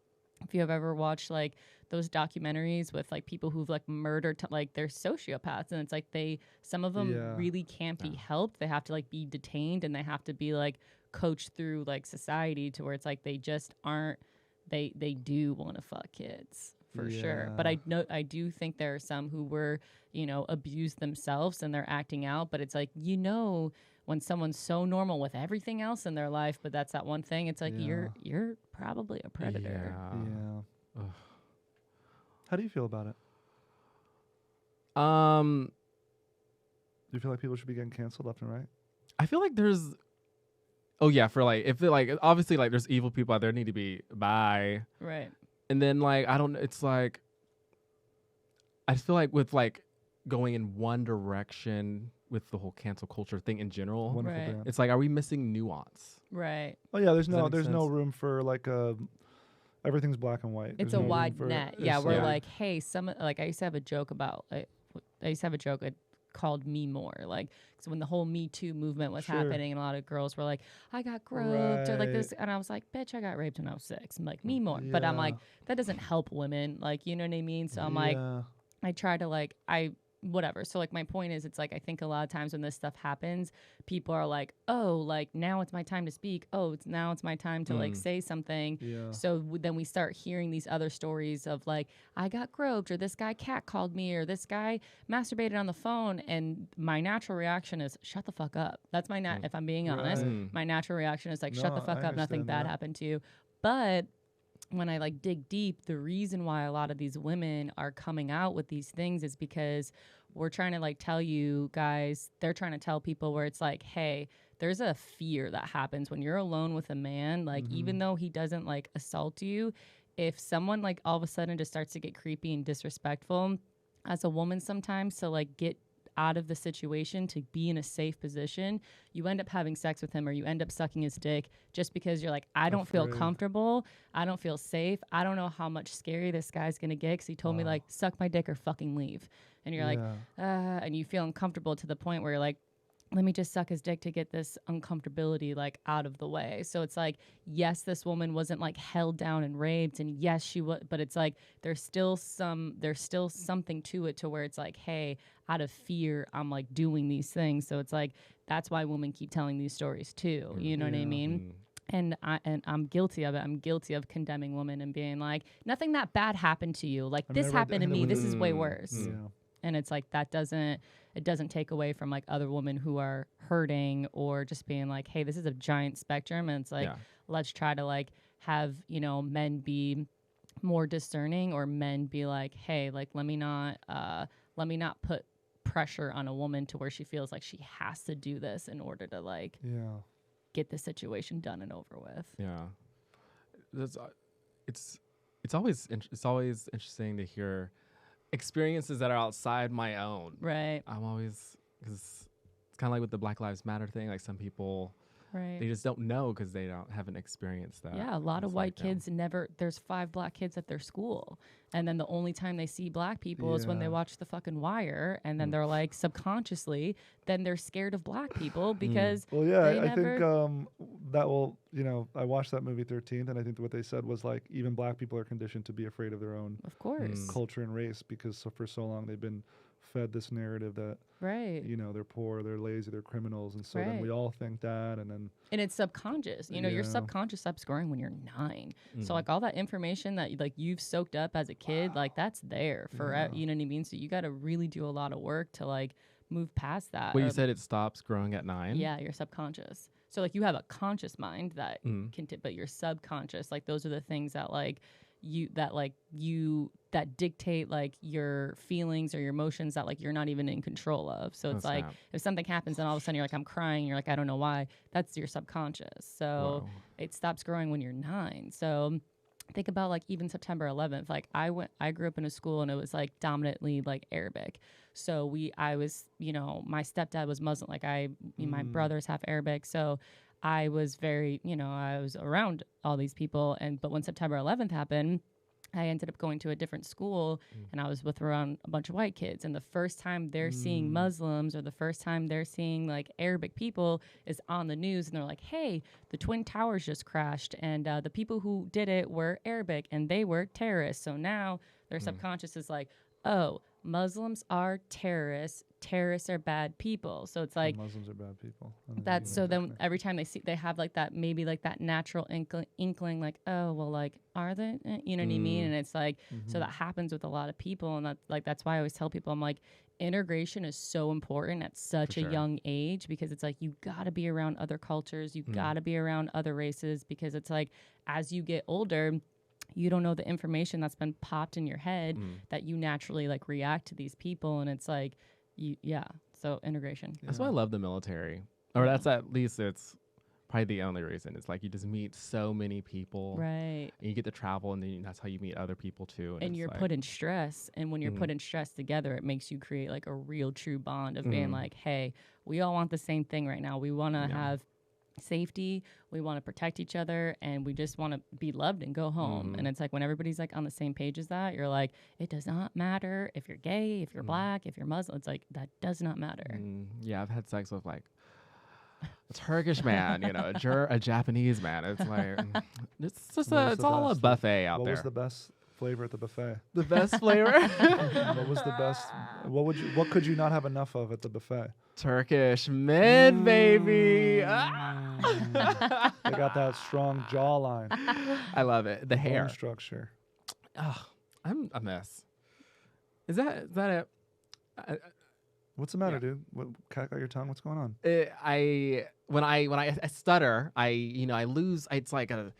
Speaker 3: if you have ever watched like those documentaries with like people who've like murdered, like they're sociopaths, and it's like some of them
Speaker 2: Yeah.
Speaker 3: really can't be helped. They have to like be detained, and they have to be like coached through like society to where it's like they just aren't. They do want to fuck kids for sure. But I do think there are some who were abused themselves and they're acting out. But it's like when someone's so normal with everything else in their life, but that's that one thing. It's like you're probably a predator.
Speaker 2: Yeah. How do you feel about it?
Speaker 1: Um,
Speaker 2: Do you feel like people should be getting canceled left and right?
Speaker 1: I feel like there's. Oh yeah, for like if it, like obviously like there's evil people out there need to be bye.
Speaker 3: Right.
Speaker 1: And then like I don't. It's like I feel like with like going in one direction with the whole cancel culture thing in general.
Speaker 2: Wonderful
Speaker 3: Right.
Speaker 2: band.
Speaker 1: It's like, are we missing nuance?
Speaker 3: Right.
Speaker 2: Oh yeah,
Speaker 1: Does that make
Speaker 2: there's no
Speaker 1: sense?
Speaker 2: room for like everything's black and white.
Speaker 3: It's
Speaker 2: There's
Speaker 3: a
Speaker 2: no room
Speaker 3: wide
Speaker 2: for-
Speaker 3: net.
Speaker 2: it's
Speaker 3: Yeah, we're
Speaker 1: yeah.
Speaker 3: like, hey, I used to have a joke about. I used to have a joke called Me More. Like, so when the whole Me Too movement was
Speaker 2: Sure.
Speaker 3: happening, and a lot of girls were like, I got groped or like this,
Speaker 2: Right.
Speaker 3: and I was like, bitch, I got raped when I was 6. I'm like, Me More, but I'm
Speaker 2: Yeah.
Speaker 3: like, that doesn't help women. Like, you know what I mean? So I'm like,
Speaker 2: Yeah.
Speaker 3: I try to whatever. So like my point is, it's like I think a lot of times when this stuff happens, people are like, oh, like now it's my time to speak. Oh, now it's my time to like say something.
Speaker 2: Yeah.
Speaker 3: So then we start hearing these other stories of like, I got groped, or this guy cat called me, or this guy masturbated on the phone, and my natural reaction is shut the fuck up. That's my if I'm being honest,
Speaker 2: Right.
Speaker 3: my natural reaction is like shut the
Speaker 2: No,
Speaker 3: fuck
Speaker 2: I
Speaker 3: up. Nothing
Speaker 2: understand
Speaker 3: bad
Speaker 2: that.
Speaker 3: happened to you, but when I like dig deep, the reason why a lot of these women are coming out with these things is because we're trying to like tell you guys, they're trying to tell people where it's like, hey, there's a fear that happens when you're alone with a man, like even though he doesn't like assault you, if someone like all of a sudden just starts to get creepy and disrespectful as a woman sometimes to like get out of the situation to be in a safe position, you end up having sex with him or you end up sucking his dick just because you're like, I don't feel
Speaker 2: Afraid.
Speaker 3: comfortable. I don't feel safe. I don't know how much scary this guy's going to get because he told me like, suck my dick or fucking leave. And you're like,
Speaker 2: Yeah.
Speaker 3: and you feel uncomfortable to the point where you're like, let me just suck his dick to get this uncomfortability like out of the way. So it's like, yes, this woman wasn't like held down and raped, and yes, she was, but it's like there's still something to it to where it's like, hey, out of fear, I'm like doing these things. So it's like that's why women keep telling these stories too. You know what I mean? And I'm guilty of it. I'm guilty of condemning women and being like, nothing that bad happened to you. Like this happened to me. This is way worse.
Speaker 2: Yeah.
Speaker 3: And it's like that doesn't take away from like other women who are hurting or just being like, hey, this is a giant spectrum, and it's like let's try to like have, you know, men be more discerning, or men be like, hey, like let me not put pressure on a woman to where she feels like she has to do this in order to like get the situation done and over with.
Speaker 4: Yeah, it's always interesting to hear experiences that are outside my own.
Speaker 3: Right.
Speaker 4: I'm always, because it's kind of like with the Black Lives Matter thing. Like some people,
Speaker 3: right,
Speaker 4: they just don't know because they haven't experienced that.
Speaker 3: Yeah, a lot of white kids there's 5 black kids at their school, and then the only time they see black people is when they watch the fucking Wire, and then they're like subconsciously, then they're scared of black people because
Speaker 2: Well, yeah, I think that will, you know, I watched that movie 13th, and I think what they said was like even black people are conditioned to be afraid of their own
Speaker 3: of course
Speaker 2: culture and race, because for so long they've been fed this narrative that you know, they're poor, they're lazy, they're criminals, and so then we all think that, and it's subconscious. You know, your subconscious stops growing when you're 9. So like all that information that like you've soaked up as a kid, like that's there forever. You know what I mean? So you got to really do a lot of work to like move past that.
Speaker 4: Well, you said it stops growing at 9.
Speaker 3: Yeah, your subconscious. So like you have a conscious mind that but your subconscious, like those are the things that like that dictate like your feelings or your emotions that like you're not even in control of. So it's like if something happens and all of a sudden you're like, I'm crying, you're like, I don't know why. That's your subconscious. So it stops growing when you're 9. So think about like even September 11th. Like I grew up in a school and it was like dominantly like Arabic. So I was, you know, my stepdad was Muslim. Like my brother's half Arabic. So I was very, you know, I was around all these people. But when September 11th happened, I ended up going to a different school and I was around a bunch of white kids. And the first time they're seeing Muslims, or the first time they're seeing like Arabic people, is on the news. And they're like, hey, the Twin Towers just crashed. And the people who did it were Arabic and they were terrorists. So now their subconscious is like, oh, Muslims are terrorists. Terrorists are bad people. So it's like
Speaker 2: Muslims are bad people.
Speaker 3: That's so then every time they have like that, maybe like that natural inkling like, oh, well, like, are they? You know what I mean? And it's like, so that happens with a lot of people. And that's why I always tell people, I'm like, integration is so important at such a young age, because it's like, you got to be around other cultures. You got to be around other races, because it's like, as you get older, you don't know the information that's been popped in your head that you naturally like react to these people. And it's like, so integration.
Speaker 4: That's why I love the military. Or that's at least it's probably the only reason. It's like you just meet so many people.
Speaker 3: Right. And
Speaker 4: you get to travel, and then that's how you meet other people too.
Speaker 3: And you're put in stress. And when you're put in stress together, it makes you create like a real true bond of being like, hey, we all want the same thing right now. We want to have safety, we want to protect each other, and we just want to be loved and go home. And it's like when everybody's like on the same page as that, you're like, it does not matter if you're gay, if you're black, if you're Muslim. It's like, that does not matter.
Speaker 4: Yeah, I've had sex with like a Turkish man, you know, a Japanese man. It's like it's just it's all a buffet out there.
Speaker 2: What was the best flavor at the buffet?
Speaker 4: The best flavor?
Speaker 2: What was the best? What could you not have enough of at the buffet?
Speaker 4: Turkish men, baby.
Speaker 2: They got that strong jawline.
Speaker 4: I love it. The hair
Speaker 2: bone structure.
Speaker 4: Oh, I'm a mess. Is that it?
Speaker 2: What's the matter, dude? What, cat got your tongue? What's going on?
Speaker 4: When I stutter, I lose. It's like a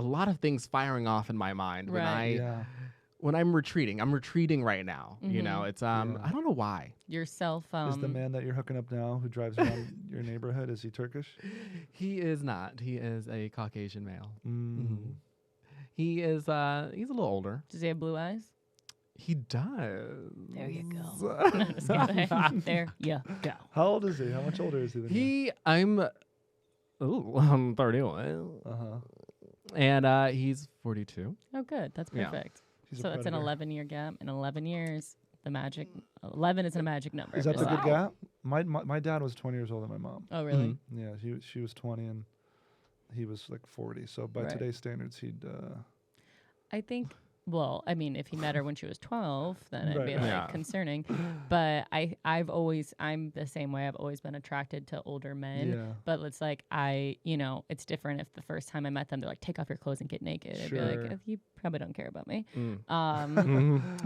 Speaker 4: lot of things firing off in my mind when I'm retreating. I'm retreating right now. You know, it's I don't know why.
Speaker 3: Yourself.
Speaker 2: Is the man that you're hooking up now, who drives around your neighborhood, is he Turkish?
Speaker 4: He is not. He is a Caucasian male. He is. He's a little older.
Speaker 3: Does he have blue eyes?
Speaker 4: He does.
Speaker 3: There you go. There you go.
Speaker 2: How old is he? How much older is he than you?
Speaker 4: I'm 31. And he's 42.
Speaker 3: Oh, good. That's perfect.
Speaker 2: He's
Speaker 3: so it's an 11-year gap. In 11 years, 11 is a magic number.
Speaker 2: Is that the good gap? My dad was 20 years older than my mom.
Speaker 3: Oh, really?
Speaker 2: Yeah, she was 20 and he was like 40. So by
Speaker 3: Right.
Speaker 2: today's standards, he'd.
Speaker 3: I think. Well, I mean, if he met her when she was 12, then it'd be
Speaker 2: Right.
Speaker 3: like
Speaker 4: Yeah.
Speaker 3: concerning. But I'm the same way. I've always been attracted to older men.
Speaker 2: Yeah.
Speaker 3: But it's like it's different if the first time I met them, they're like, take off your clothes and get naked. I'd be
Speaker 2: Sure.
Speaker 3: like, you probably don't care about me.
Speaker 4: Mm.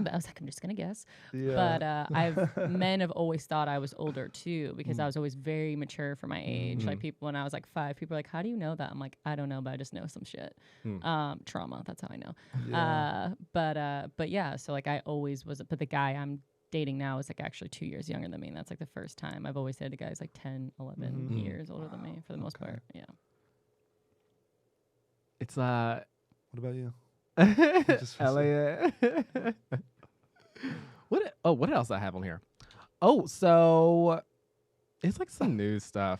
Speaker 3: But I was like, I'm just gonna guess.
Speaker 2: Yeah.
Speaker 3: But men have always thought I was older too because I was always very mature for my age. Like people when I was like 5, people are like, how do you know that? I'm like, I don't know, but I just know some shit. Trauma. That's how I know.
Speaker 2: Yeah.
Speaker 3: But yeah, so like I always was, but the guy I'm dating now is like actually 2 years younger than me. And that's like the first time I've always dated a guy who's like 10, 11 years older than me for the most
Speaker 2: Okay.
Speaker 3: part. Yeah.
Speaker 4: It's
Speaker 2: What about you? Just-
Speaker 4: Elliot. What else I have on here? Oh, so it's like some news stuff.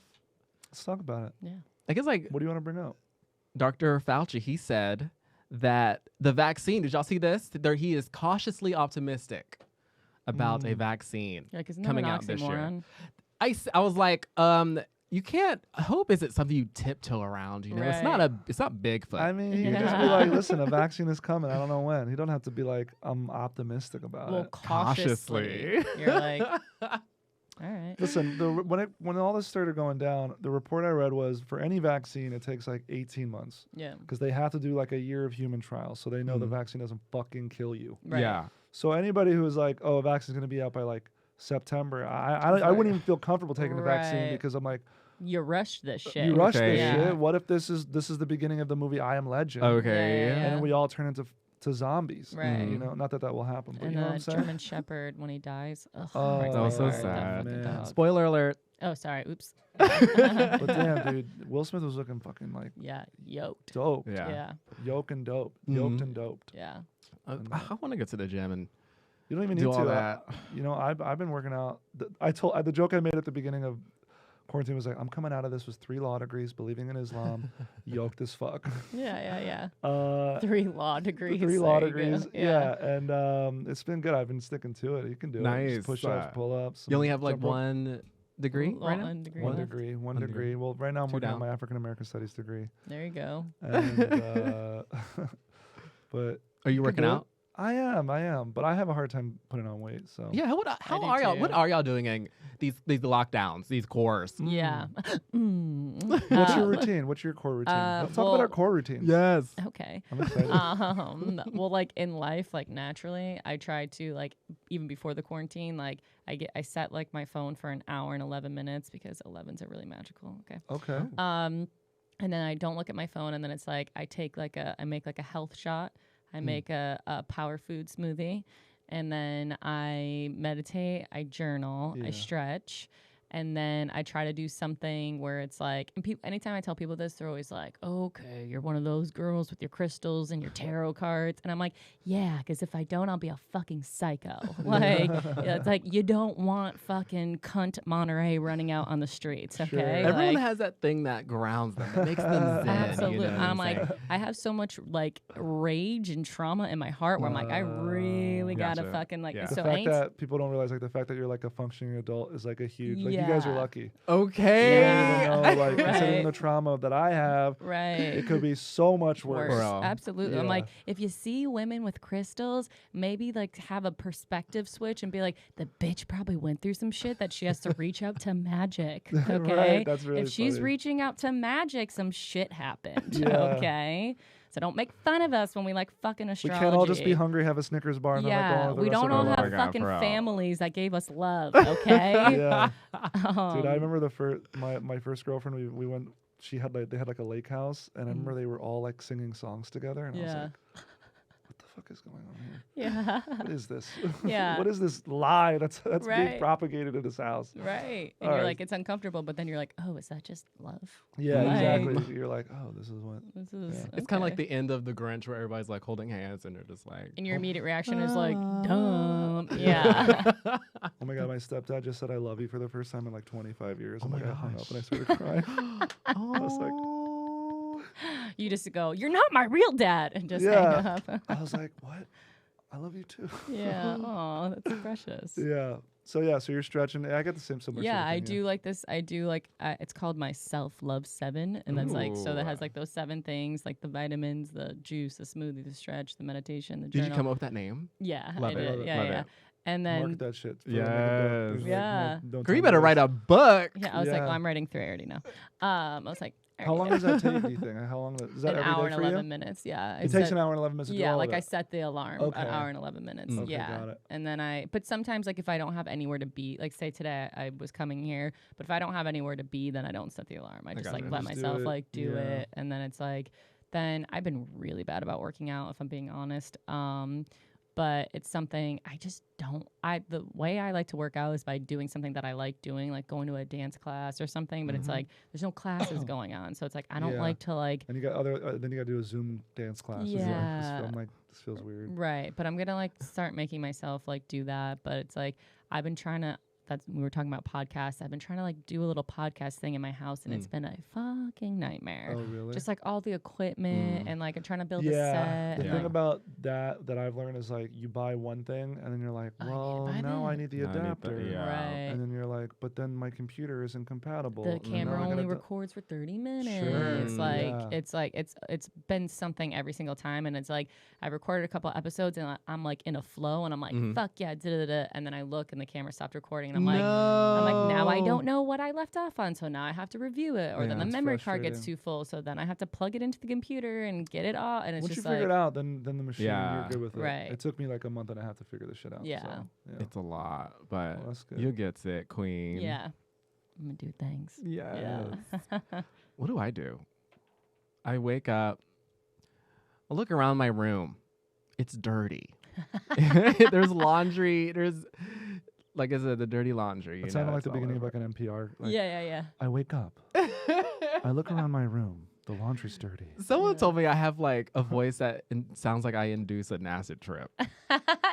Speaker 2: Let's talk about it.
Speaker 3: Yeah.
Speaker 4: I guess like
Speaker 2: What do you want to bring up?
Speaker 4: Dr. Fauci, he said that the vaccine, did y'all see this? He is cautiously optimistic about a vaccine
Speaker 3: You're like, isn't that
Speaker 4: coming
Speaker 3: an
Speaker 4: out this year.
Speaker 3: oxymoron?
Speaker 4: I was like, you can't hope isn't something you tiptoe around, you know? It's not Bigfoot.
Speaker 2: I mean, you can just be like, listen, a vaccine is coming. I don't know when. You don't have to be like, I'm optimistic about
Speaker 3: Well,
Speaker 2: it.
Speaker 3: cautiously. You're like, all right.
Speaker 2: Listen, when all this started going down, the report I read was for any vaccine, it takes like 18 months
Speaker 3: Yeah.
Speaker 2: because they have to do like a year of human trials, so they know the vaccine doesn't fucking kill you.
Speaker 3: Right.
Speaker 4: Yeah.
Speaker 2: So anybody who is like, oh, a vaccine's going to be out by like September, I wouldn't even feel comfortable taking the vaccine
Speaker 3: Right.
Speaker 2: because I'm like,
Speaker 3: You rushed this shit.
Speaker 2: you rushed
Speaker 4: Okay.
Speaker 2: this
Speaker 3: Yeah.
Speaker 2: shit. What if this is the beginning of the movie I Am Legend?
Speaker 4: Okay.
Speaker 3: Yeah.
Speaker 2: And then we all turn into zombies.
Speaker 3: Right.
Speaker 2: You know, not that will happen, but
Speaker 3: And
Speaker 2: you know what
Speaker 3: the
Speaker 2: I'm saying?
Speaker 3: German Shepherd when he dies. Ugh,
Speaker 2: Oh,
Speaker 3: breaks
Speaker 2: that
Speaker 3: my
Speaker 2: was so
Speaker 3: heart,
Speaker 4: sad.
Speaker 3: fucking
Speaker 2: Man.
Speaker 3: dog.
Speaker 4: Spoiler alert.
Speaker 3: Oh, sorry. Oops.
Speaker 2: But damn, dude, Will Smith was looking fucking like
Speaker 3: Yeah. Yoked.
Speaker 2: dope.
Speaker 4: Yeah.
Speaker 3: Yeah.
Speaker 2: Yoked and doped.
Speaker 4: Mhm.
Speaker 2: Yoked and doped.
Speaker 3: Yeah.
Speaker 4: I want to go to the gym and
Speaker 2: You don't even
Speaker 4: do
Speaker 2: need
Speaker 4: all
Speaker 2: to.
Speaker 4: that.
Speaker 2: You know, I've been working out. The joke I made at the beginning of quarantine was like, I'm coming out of this with 3 law degrees, believing in Islam, yoked as fuck.
Speaker 3: Yeah.
Speaker 2: Uh,
Speaker 3: 3 law degrees.
Speaker 2: 3 law
Speaker 3: there you go.
Speaker 2: degrees. Yeah. And it's been good. I've been sticking to it. You can do it.
Speaker 4: Nice.
Speaker 2: Just push-ups, pull-ups.
Speaker 4: You only have like
Speaker 2: jump rope.
Speaker 4: 1 degree right now?
Speaker 3: 1 degree.
Speaker 2: One
Speaker 3: left.
Speaker 2: degree. One
Speaker 4: One
Speaker 2: degree.
Speaker 4: degree.
Speaker 2: Well, right now I'm
Speaker 4: 2
Speaker 2: working on
Speaker 4: down.
Speaker 2: my African American studies degree.
Speaker 3: There you go.
Speaker 2: And, but
Speaker 4: Are you
Speaker 2: can
Speaker 4: working
Speaker 2: do it.
Speaker 4: out?
Speaker 2: I am, but I have a hard time putting on weight. So
Speaker 4: Yeah. How
Speaker 3: do
Speaker 4: are y'all?
Speaker 3: too.
Speaker 4: What are y'all doing in these lockdowns, these cores?
Speaker 3: Yeah.
Speaker 2: What's your routine? What's your core routine? Let's talk about our
Speaker 3: well-
Speaker 2: core routines.
Speaker 4: Yes.
Speaker 3: Okay.
Speaker 2: I'm excited.
Speaker 3: Well, like in life, like naturally, I try to like even before the quarantine, like I set like my phone for an hour and 11 minutes because 11s are really magical. Okay.
Speaker 2: Okay.
Speaker 3: And then I don't look at my phone, and then it's like I make like a health shot. I make a power food smoothie, and then I meditate, I journal, I
Speaker 2: Yeah.
Speaker 3: stretch, and then I try to do something where it's like, and anytime I tell people this, they're always like, okay, you're one of those girls with your crystals and your tarot cards. And I'm like, yeah, because if I don't, I'll be a fucking psycho. Like, it's like, you don't want fucking cunt Monterey running out on the streets, okay?
Speaker 2: Sure.
Speaker 4: Everyone
Speaker 3: Like,
Speaker 4: has that thing that grounds them, that makes them zen.
Speaker 3: absolutely.
Speaker 4: You know what
Speaker 3: I'm like,
Speaker 4: saying?
Speaker 3: I have so much like rage and trauma in my heart where I'm like, I really gotta
Speaker 4: Gotcha.
Speaker 3: fucking like,
Speaker 4: Yeah.
Speaker 2: The
Speaker 3: so
Speaker 2: fact
Speaker 3: ain't
Speaker 2: that people don't realize, like the fact that you're like a functioning adult is like a huge. Like you guys are
Speaker 3: Yeah.
Speaker 2: lucky.
Speaker 4: Okay.
Speaker 3: Yeah.
Speaker 2: You know, like considering
Speaker 3: Right.
Speaker 2: the trauma that I have,
Speaker 3: right.
Speaker 2: it could be so much worse.
Speaker 3: Worse.
Speaker 4: Bro.
Speaker 3: Absolutely. I'm like,
Speaker 2: Yeah.
Speaker 3: if you see women with crystals, maybe like have a perspective switch and be like, the bitch probably went through some shit that she has to reach out to magic. Okay.
Speaker 2: Right, that's really
Speaker 3: if she's
Speaker 2: funny.
Speaker 3: reaching out to magic, some shit happened.
Speaker 2: Yeah.
Speaker 3: Okay. So don't make fun of us when we like fucking
Speaker 2: We
Speaker 3: astrology.
Speaker 2: can't all just be hungry, have a Snickers bar, and then like go
Speaker 3: Yeah,
Speaker 2: on with the
Speaker 3: we
Speaker 2: rest
Speaker 3: don't
Speaker 2: of
Speaker 3: all
Speaker 2: our
Speaker 3: have
Speaker 2: life.
Speaker 4: God,
Speaker 3: fucking
Speaker 4: bro.
Speaker 3: families that gave us love, okay?
Speaker 2: Yeah. Dude, I
Speaker 3: Um,
Speaker 2: remember my first girlfriend. We went. They had like a lake house, and I remember they were all like singing songs together, and I was
Speaker 3: Yeah.
Speaker 2: like, "What the fuck is going on here?
Speaker 3: Yeah.
Speaker 2: What is this?
Speaker 3: Yeah.
Speaker 2: What is this lie that's being
Speaker 3: Right.
Speaker 2: propagated in this house?"
Speaker 3: Right. And
Speaker 2: All
Speaker 3: you're
Speaker 2: right.
Speaker 3: like, it's uncomfortable, but then you're like, oh, is that just love?
Speaker 2: Yeah,
Speaker 3: Like-
Speaker 2: exactly. You're like, "Oh, this is what."
Speaker 3: This is
Speaker 2: Yeah.
Speaker 4: It's kind of like
Speaker 3: okay.
Speaker 4: the end of the Grinch where everybody's like holding hands and they're just like,
Speaker 3: And your immediate reaction is like, dumb. Yeah.
Speaker 2: Oh my god, my stepdad just said "I love you" for the first time in like 25 years.
Speaker 4: Oh
Speaker 2: and
Speaker 4: my
Speaker 2: like I hung
Speaker 4: gosh.
Speaker 2: up and I started crying.
Speaker 4: oh.
Speaker 2: was like-
Speaker 3: You just go, you're not my real dad. And just hang
Speaker 2: Yeah.
Speaker 3: up.
Speaker 2: I was like, "What? I love you too."
Speaker 3: Yeah. Oh, that's precious.
Speaker 2: Yeah. So yeah, so you're stretching. I get the same similar.
Speaker 3: Yeah,
Speaker 2: sort of
Speaker 3: I
Speaker 2: thing,
Speaker 3: do like this. I do like it's called my self-love 7, and that's like so that has
Speaker 4: Ooh.
Speaker 3: like those 7 things, like the vitamins, the juice, the smoothie, the stretch, the meditation, the
Speaker 4: Did
Speaker 3: journal.
Speaker 4: you come up with that name?
Speaker 3: Yeah,
Speaker 4: Love
Speaker 3: I
Speaker 4: it.
Speaker 3: did.
Speaker 2: Love it.
Speaker 3: Yeah,
Speaker 4: Love
Speaker 3: yeah.
Speaker 4: it.
Speaker 3: And then
Speaker 2: Market that shit. For
Speaker 4: Yes.
Speaker 2: like a book. There's
Speaker 3: Yeah.
Speaker 2: no
Speaker 4: Girl, you
Speaker 2: time
Speaker 4: better
Speaker 2: to
Speaker 4: write
Speaker 2: waste.
Speaker 4: a book.
Speaker 3: yeah, I was like,
Speaker 2: Yeah.
Speaker 3: well, I'm writing 3 already now. I was like, I
Speaker 2: How long
Speaker 3: already
Speaker 2: does
Speaker 3: know.
Speaker 2: that take? Do you think? How long is that
Speaker 3: An
Speaker 2: every
Speaker 3: hour
Speaker 2: day
Speaker 3: and
Speaker 2: for
Speaker 3: 11
Speaker 2: you?
Speaker 3: minutes. Yeah,
Speaker 2: It takes an hour and 11 minutes to do
Speaker 3: Yeah,
Speaker 2: all
Speaker 3: like
Speaker 2: of
Speaker 3: I
Speaker 2: that.
Speaker 3: set the alarm
Speaker 2: Okay.
Speaker 3: an hour and 11 minutes.
Speaker 4: Mm.
Speaker 2: Okay,
Speaker 3: Yeah.
Speaker 2: got it.
Speaker 3: And then but sometimes like if I don't have anywhere to be, like say today I was coming here, but if I don't have anywhere to be, then I don't set the alarm. I just
Speaker 4: gotcha.
Speaker 3: like let
Speaker 2: Just do
Speaker 3: myself
Speaker 2: it.
Speaker 3: like do
Speaker 2: Yeah.
Speaker 3: it. And then it's like, then I've been really bad about working out if I'm being honest. But it's something I just don't. The way I like to work out is by doing something that I like doing, like going to a dance class or something. But it's like there's no classes going on, so it's like I don't
Speaker 2: Yeah.
Speaker 3: like to like.
Speaker 2: And you got then you got to do a Zoom dance class.
Speaker 3: Yeah.
Speaker 2: I'm like, this feels weird.
Speaker 3: Right, but I'm gonna like start making myself like do that. But it's like I've been trying to. We were talking about podcasts. I've been trying to like do a little podcast thing in my house, and it's been a fucking nightmare.
Speaker 2: Oh really?
Speaker 3: Just like all the equipment and like I'm trying to build a
Speaker 2: yeah.
Speaker 3: set.
Speaker 2: The
Speaker 3: and,
Speaker 2: thing
Speaker 3: like,
Speaker 2: about that I've learned is like you buy one thing and then you're like,
Speaker 3: I need to
Speaker 2: well,
Speaker 3: buy
Speaker 2: now I
Speaker 3: this.
Speaker 2: need the
Speaker 4: Now I need the-
Speaker 2: adapter.
Speaker 4: yeah.
Speaker 3: right.
Speaker 2: And then you're like, but then my computer isn't compatible.
Speaker 3: The
Speaker 2: and then now
Speaker 3: camera
Speaker 2: I gotta
Speaker 3: only
Speaker 2: do-
Speaker 3: records for 30 minutes.
Speaker 2: Sure,
Speaker 3: It's been something every single time, and it's like I recorded a couple episodes and I'm like in a flow, and I'm like fuck yeah, and then I look and the camera stopped recording, and I'm like now I don't know what I left off on, so now I have to review it, or
Speaker 2: Yeah,
Speaker 3: then the
Speaker 2: it's
Speaker 3: memory card gets
Speaker 2: frustrating.
Speaker 3: too full, so then I have to plug it into the computer and get it all, and it's
Speaker 2: Once you
Speaker 3: just
Speaker 2: figure
Speaker 3: like
Speaker 2: it out, then the machine,
Speaker 4: Yeah.
Speaker 2: you're good with it.
Speaker 3: Right.
Speaker 2: It took me like a month and a half to figure this shit out.
Speaker 3: Yeah.
Speaker 2: So, yeah.
Speaker 4: It's a lot, but
Speaker 2: Well, that's good.
Speaker 4: you get it, queen.
Speaker 3: yeah, I'm gonna do things.
Speaker 4: Yes.
Speaker 3: Yeah.
Speaker 4: What do? I wake up, I look around my room. It's dirty. There's laundry. There's, like I said, the dirty laundry.
Speaker 2: It
Speaker 4: You
Speaker 2: sounded
Speaker 4: know,
Speaker 2: like
Speaker 4: it's
Speaker 2: the
Speaker 4: all
Speaker 2: beginning of
Speaker 4: over.
Speaker 2: like an NPR. Like,
Speaker 3: yeah.
Speaker 2: I wake up. I look around my room. The laundry's dirty.
Speaker 4: Someone
Speaker 3: Yeah.
Speaker 4: told me I have like a voice that sounds like I induce an acid trip. I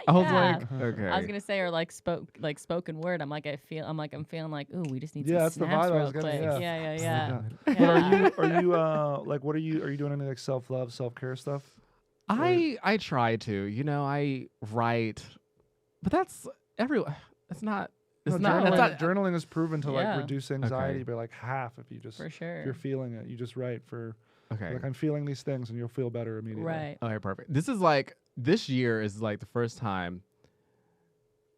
Speaker 4: was
Speaker 3: Yeah.
Speaker 4: like, okay.
Speaker 3: I was gonna say, or like spoken word. I'm feeling like, ooh, we just need
Speaker 2: Yeah,
Speaker 3: some
Speaker 2: that's the
Speaker 3: snaps
Speaker 2: vibe I
Speaker 3: real
Speaker 2: was getting,
Speaker 3: quick.
Speaker 2: yeah.
Speaker 3: Yeah.
Speaker 2: But are you like what are you doing any like self-love, self-care stuff?
Speaker 4: I try to, I write, but that's it's not. It's
Speaker 2: No,
Speaker 4: not.
Speaker 2: journaling,
Speaker 4: That's not.
Speaker 2: journaling is proven to like
Speaker 3: Yeah.
Speaker 2: reduce anxiety
Speaker 4: Okay.
Speaker 2: by like half if you just
Speaker 3: For
Speaker 2: if
Speaker 3: sure.
Speaker 2: you're feeling it. You just write for
Speaker 4: Okay.
Speaker 2: like I'm feeling these things and you'll feel better immediately.
Speaker 3: Right.
Speaker 4: Okay, perfect. This year is like the first time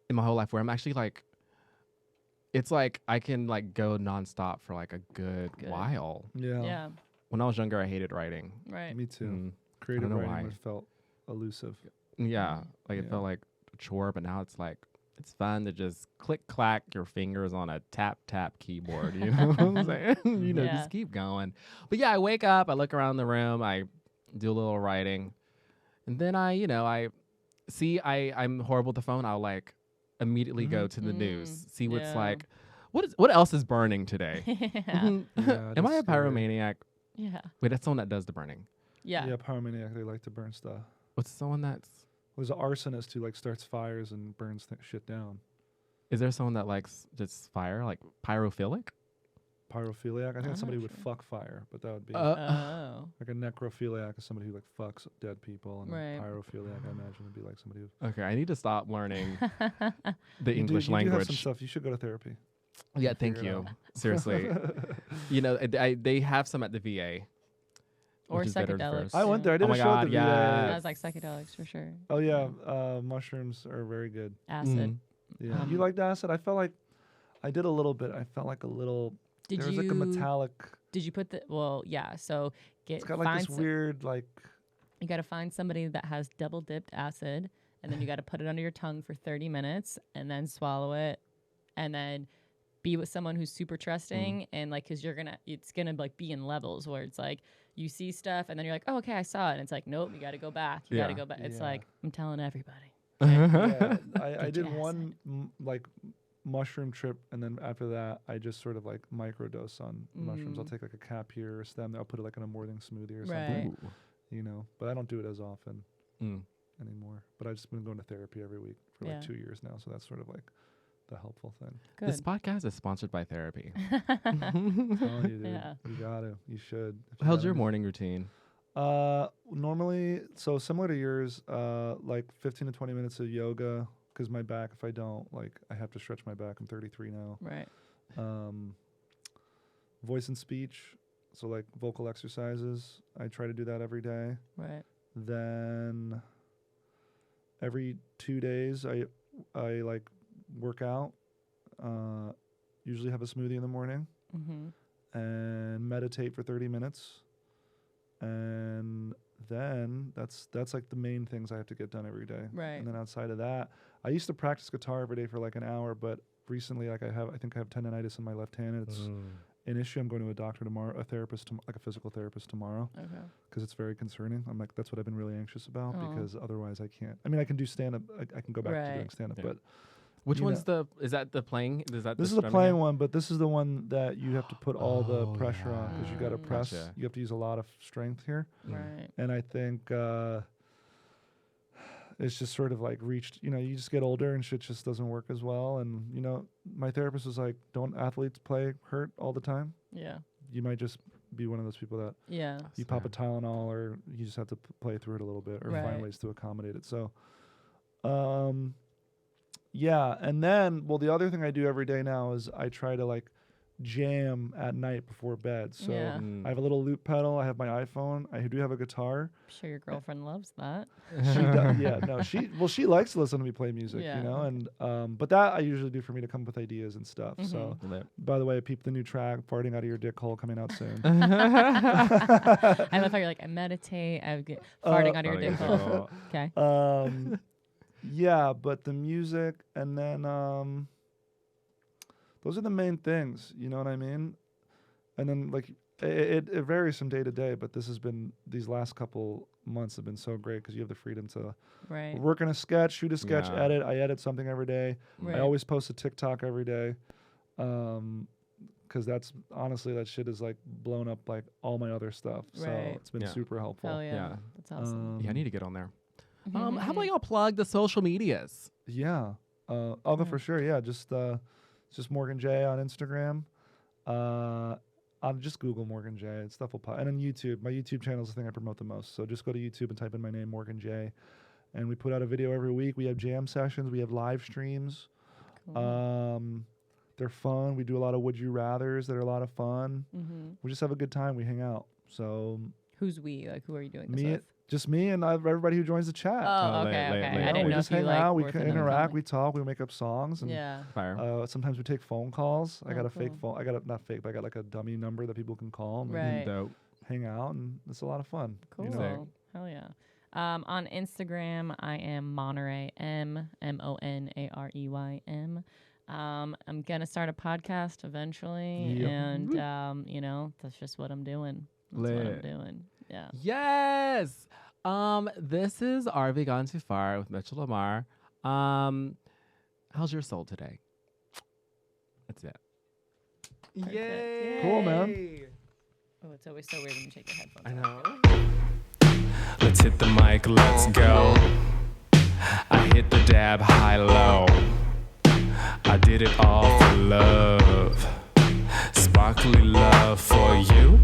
Speaker 4: in my whole life where I'm actually like, it's like I can like go nonstop for like a good
Speaker 3: Good.
Speaker 4: while.
Speaker 2: Yeah.
Speaker 3: Yeah.
Speaker 4: When I was younger, I hated writing.
Speaker 3: Right.
Speaker 2: Me too.
Speaker 4: Mm,
Speaker 2: Creative
Speaker 4: know
Speaker 2: writing
Speaker 4: why.
Speaker 2: was felt elusive.
Speaker 4: yeah, like it
Speaker 2: Yeah.
Speaker 4: felt like a chore, but now it's like it's fun to just click clack your fingers on a tap keyboard. You know what I'm saying?
Speaker 3: Yeah.
Speaker 4: Just keep going. But yeah, I wake up, I look around the room, I do a little writing, and then I'm horrible with the phone. I'll like immediately go to the news, see what's
Speaker 3: yeah.
Speaker 4: like, what else is burning today?
Speaker 3: yeah.
Speaker 2: Yeah,
Speaker 4: Am I a
Speaker 2: that's scary.
Speaker 4: pyromaniac?
Speaker 3: Yeah.
Speaker 4: Wait, that's someone that does the burning.
Speaker 3: Yeah.
Speaker 2: Yeah, pyromaniac. They like to burn stuff.
Speaker 4: What's someone that's?
Speaker 2: There's an arsonist who like starts fires and burns shit down.
Speaker 4: Is there someone that likes just fire, like pyrophilic?
Speaker 2: Pyrophiliac. I think
Speaker 3: I'm
Speaker 2: that's somebody who
Speaker 3: not
Speaker 2: would
Speaker 3: sure.
Speaker 2: fuck fire, but that would be
Speaker 3: Oh.
Speaker 2: like a necrophiliac is somebody who like fucks dead people, and
Speaker 3: Right.
Speaker 2: a pyrophiliac I imagine would be like somebody who.
Speaker 4: Okay, I need to stop learning the
Speaker 2: You
Speaker 4: English
Speaker 2: do have some
Speaker 4: language.
Speaker 2: stuff. You should go to therapy.
Speaker 4: Yeah,
Speaker 2: figure
Speaker 4: thank
Speaker 2: it
Speaker 4: you.
Speaker 2: out.
Speaker 4: Seriously, they have some at the VA.
Speaker 3: Or
Speaker 4: which is better
Speaker 3: psychedelics.
Speaker 4: first.
Speaker 2: I went there. I did
Speaker 4: Oh
Speaker 2: a
Speaker 4: my
Speaker 2: show at
Speaker 4: God,
Speaker 2: the
Speaker 4: yeah.
Speaker 2: VA.
Speaker 3: That was like psychedelics for sure.
Speaker 2: Oh yeah, mushrooms are very good.
Speaker 3: Acid.
Speaker 2: Yeah, you
Speaker 3: Um,
Speaker 2: liked acid? I felt like I did a little bit. I felt like a little.
Speaker 3: Did
Speaker 2: there was
Speaker 3: you
Speaker 2: like a metallic.
Speaker 3: Did you put the well? Yeah. So
Speaker 2: It's got like this weird like.
Speaker 3: You got to find somebody that has double dipped acid, and then you got to put it under your tongue for 30 minutes, and then swallow it, and then be with someone who's super trusting, and like, cause it's gonna like be in levels where it's like you see stuff, and then you're like, oh, okay, I saw it, and it's like, nope, you got to go back, you got to
Speaker 4: Yeah.
Speaker 3: go back. It's
Speaker 2: Yeah.
Speaker 3: like I'm telling everybody.
Speaker 2: Yeah, I
Speaker 3: Get
Speaker 2: did
Speaker 3: your
Speaker 2: one like mushroom trip, and then after that, I just sort of like microdose on mushrooms. I'll take like a cap here, or a stem. I'll put it like in a morning smoothie or something.
Speaker 3: Right.
Speaker 2: You know, but I don't do it as often
Speaker 4: Mm.
Speaker 2: anymore. But I've just been going to therapy every week for
Speaker 3: Yeah.
Speaker 2: like 2 years now, so that's sort of like the helpful thing.
Speaker 3: Good.
Speaker 4: This podcast is sponsored by therapy.
Speaker 2: I'm telling you, dude,
Speaker 3: Yeah.
Speaker 2: you gotta, you should. If you
Speaker 4: How's
Speaker 2: got
Speaker 4: your
Speaker 2: any-
Speaker 4: morning routine?
Speaker 2: Normally, so similar to yours, like 15 to 20 minutes of yoga, because my back, if I don't, like, I have to stretch my back. I'm 33 now.
Speaker 3: Right.
Speaker 2: Voice and speech, so like vocal exercises. I try to do that every day.
Speaker 3: Right.
Speaker 2: Then every 2 days, I like work out. Usually have a smoothie in the morning and meditate for 30 minutes. And then that's like the main things I have to get done every day.
Speaker 3: Right.
Speaker 2: And then outside of that, I used to practice guitar every day for like an hour, but recently, like I think I have tendonitis in my left hand. And it's an issue. I'm going to a doctor tomorrow, like a physical therapist tomorrow, because it's very concerning. I'm like, that's what I've been really anxious about because otherwise I can't. I mean, I can do stand up. I can go back to doing stand up, but.
Speaker 4: Which one's is that the playing?
Speaker 2: This is the playing one, but this is the one that you have to put all the pressure on because you got to press.
Speaker 4: Gotcha.
Speaker 2: You have to use a lot of strength here.
Speaker 3: Right.
Speaker 2: And I think it's just sort of like reached, you just get older and shit just doesn't work as well. And, my therapist was like, don't athletes play hurt all the time?
Speaker 3: Yeah.
Speaker 2: You might just be one of those people that you pop a Tylenol or you just have to play through it a little bit or find ways to accommodate it. So, yeah. And then, the other thing I do every day now is I try to like jam at night before bed. So I have a little loop pedal. I have my iPhone. I do have a guitar.
Speaker 3: I'm sure your girlfriend loves that.
Speaker 2: She does. Yeah. No, she likes to listen to me play music, and, but that I usually do for me to come up with ideas and stuff. So by the way, peep the new track, Farting Out of Your Dick Hole, coming out soon.
Speaker 3: I love how you're like, I meditate, I get farting out of your dick hole. Okay.
Speaker 2: Yeah, but the music and then those are the main things, you know what I mean? And then like it varies from day to day, but these last couple months have been so great because you have the freedom to work on a sketch, shoot a sketch, edit. I edit something every day. I always post a TikTok every day. Because that's honestly, that shit is like blown up like all my other stuff. So it's been super helpful.
Speaker 3: Hell yeah. That's awesome.
Speaker 4: I need to get on there. How about y'all plug the social medias?
Speaker 2: Yeah. I'll go for sure. Yeah. Just Morgan J on Instagram. I'll just Google Morgan J. Stuff will pop. And on YouTube. My YouTube channel is the thing I promote the most. So just go to YouTube and type in my name, Morgan J. And we put out a video every week. We have jam sessions. We have live streams. Cool. They're fun. We do a lot of would you rathers that are a lot of fun. We just have a good time. We hang out. So
Speaker 3: who's we? Like, who are you doing this with?
Speaker 2: Just me and everybody who joins the chat.
Speaker 3: Oh, okay. I didn't
Speaker 2: we
Speaker 3: know
Speaker 2: just
Speaker 3: if you
Speaker 2: hang
Speaker 3: like
Speaker 2: out. We
Speaker 3: working
Speaker 2: interact. We talk. We make up songs. And sometimes we take phone calls. I got a fake phone. I got not fake, but I got like a dummy number that people can call. And we can hang out, and it's a lot of fun.
Speaker 3: Cool. Hell yeah. On Instagram, I am Monarey MONAREYM. I'm gonna start a podcast eventually, and that's just what I'm doing. That's what I'm doing. Yeah.
Speaker 4: Yes. This is RV Gone Too Far with Mitchell Lamar. How's your soul today? That's it.
Speaker 3: Perfect.
Speaker 4: Yay.
Speaker 2: Cool, man.
Speaker 3: Oh, it's always so weird when you take your headphones
Speaker 4: I
Speaker 3: off.
Speaker 4: know.
Speaker 1: Let's hit the mic, let's go. I hit the dab high-low. I did it all for love. Sparkly love for you.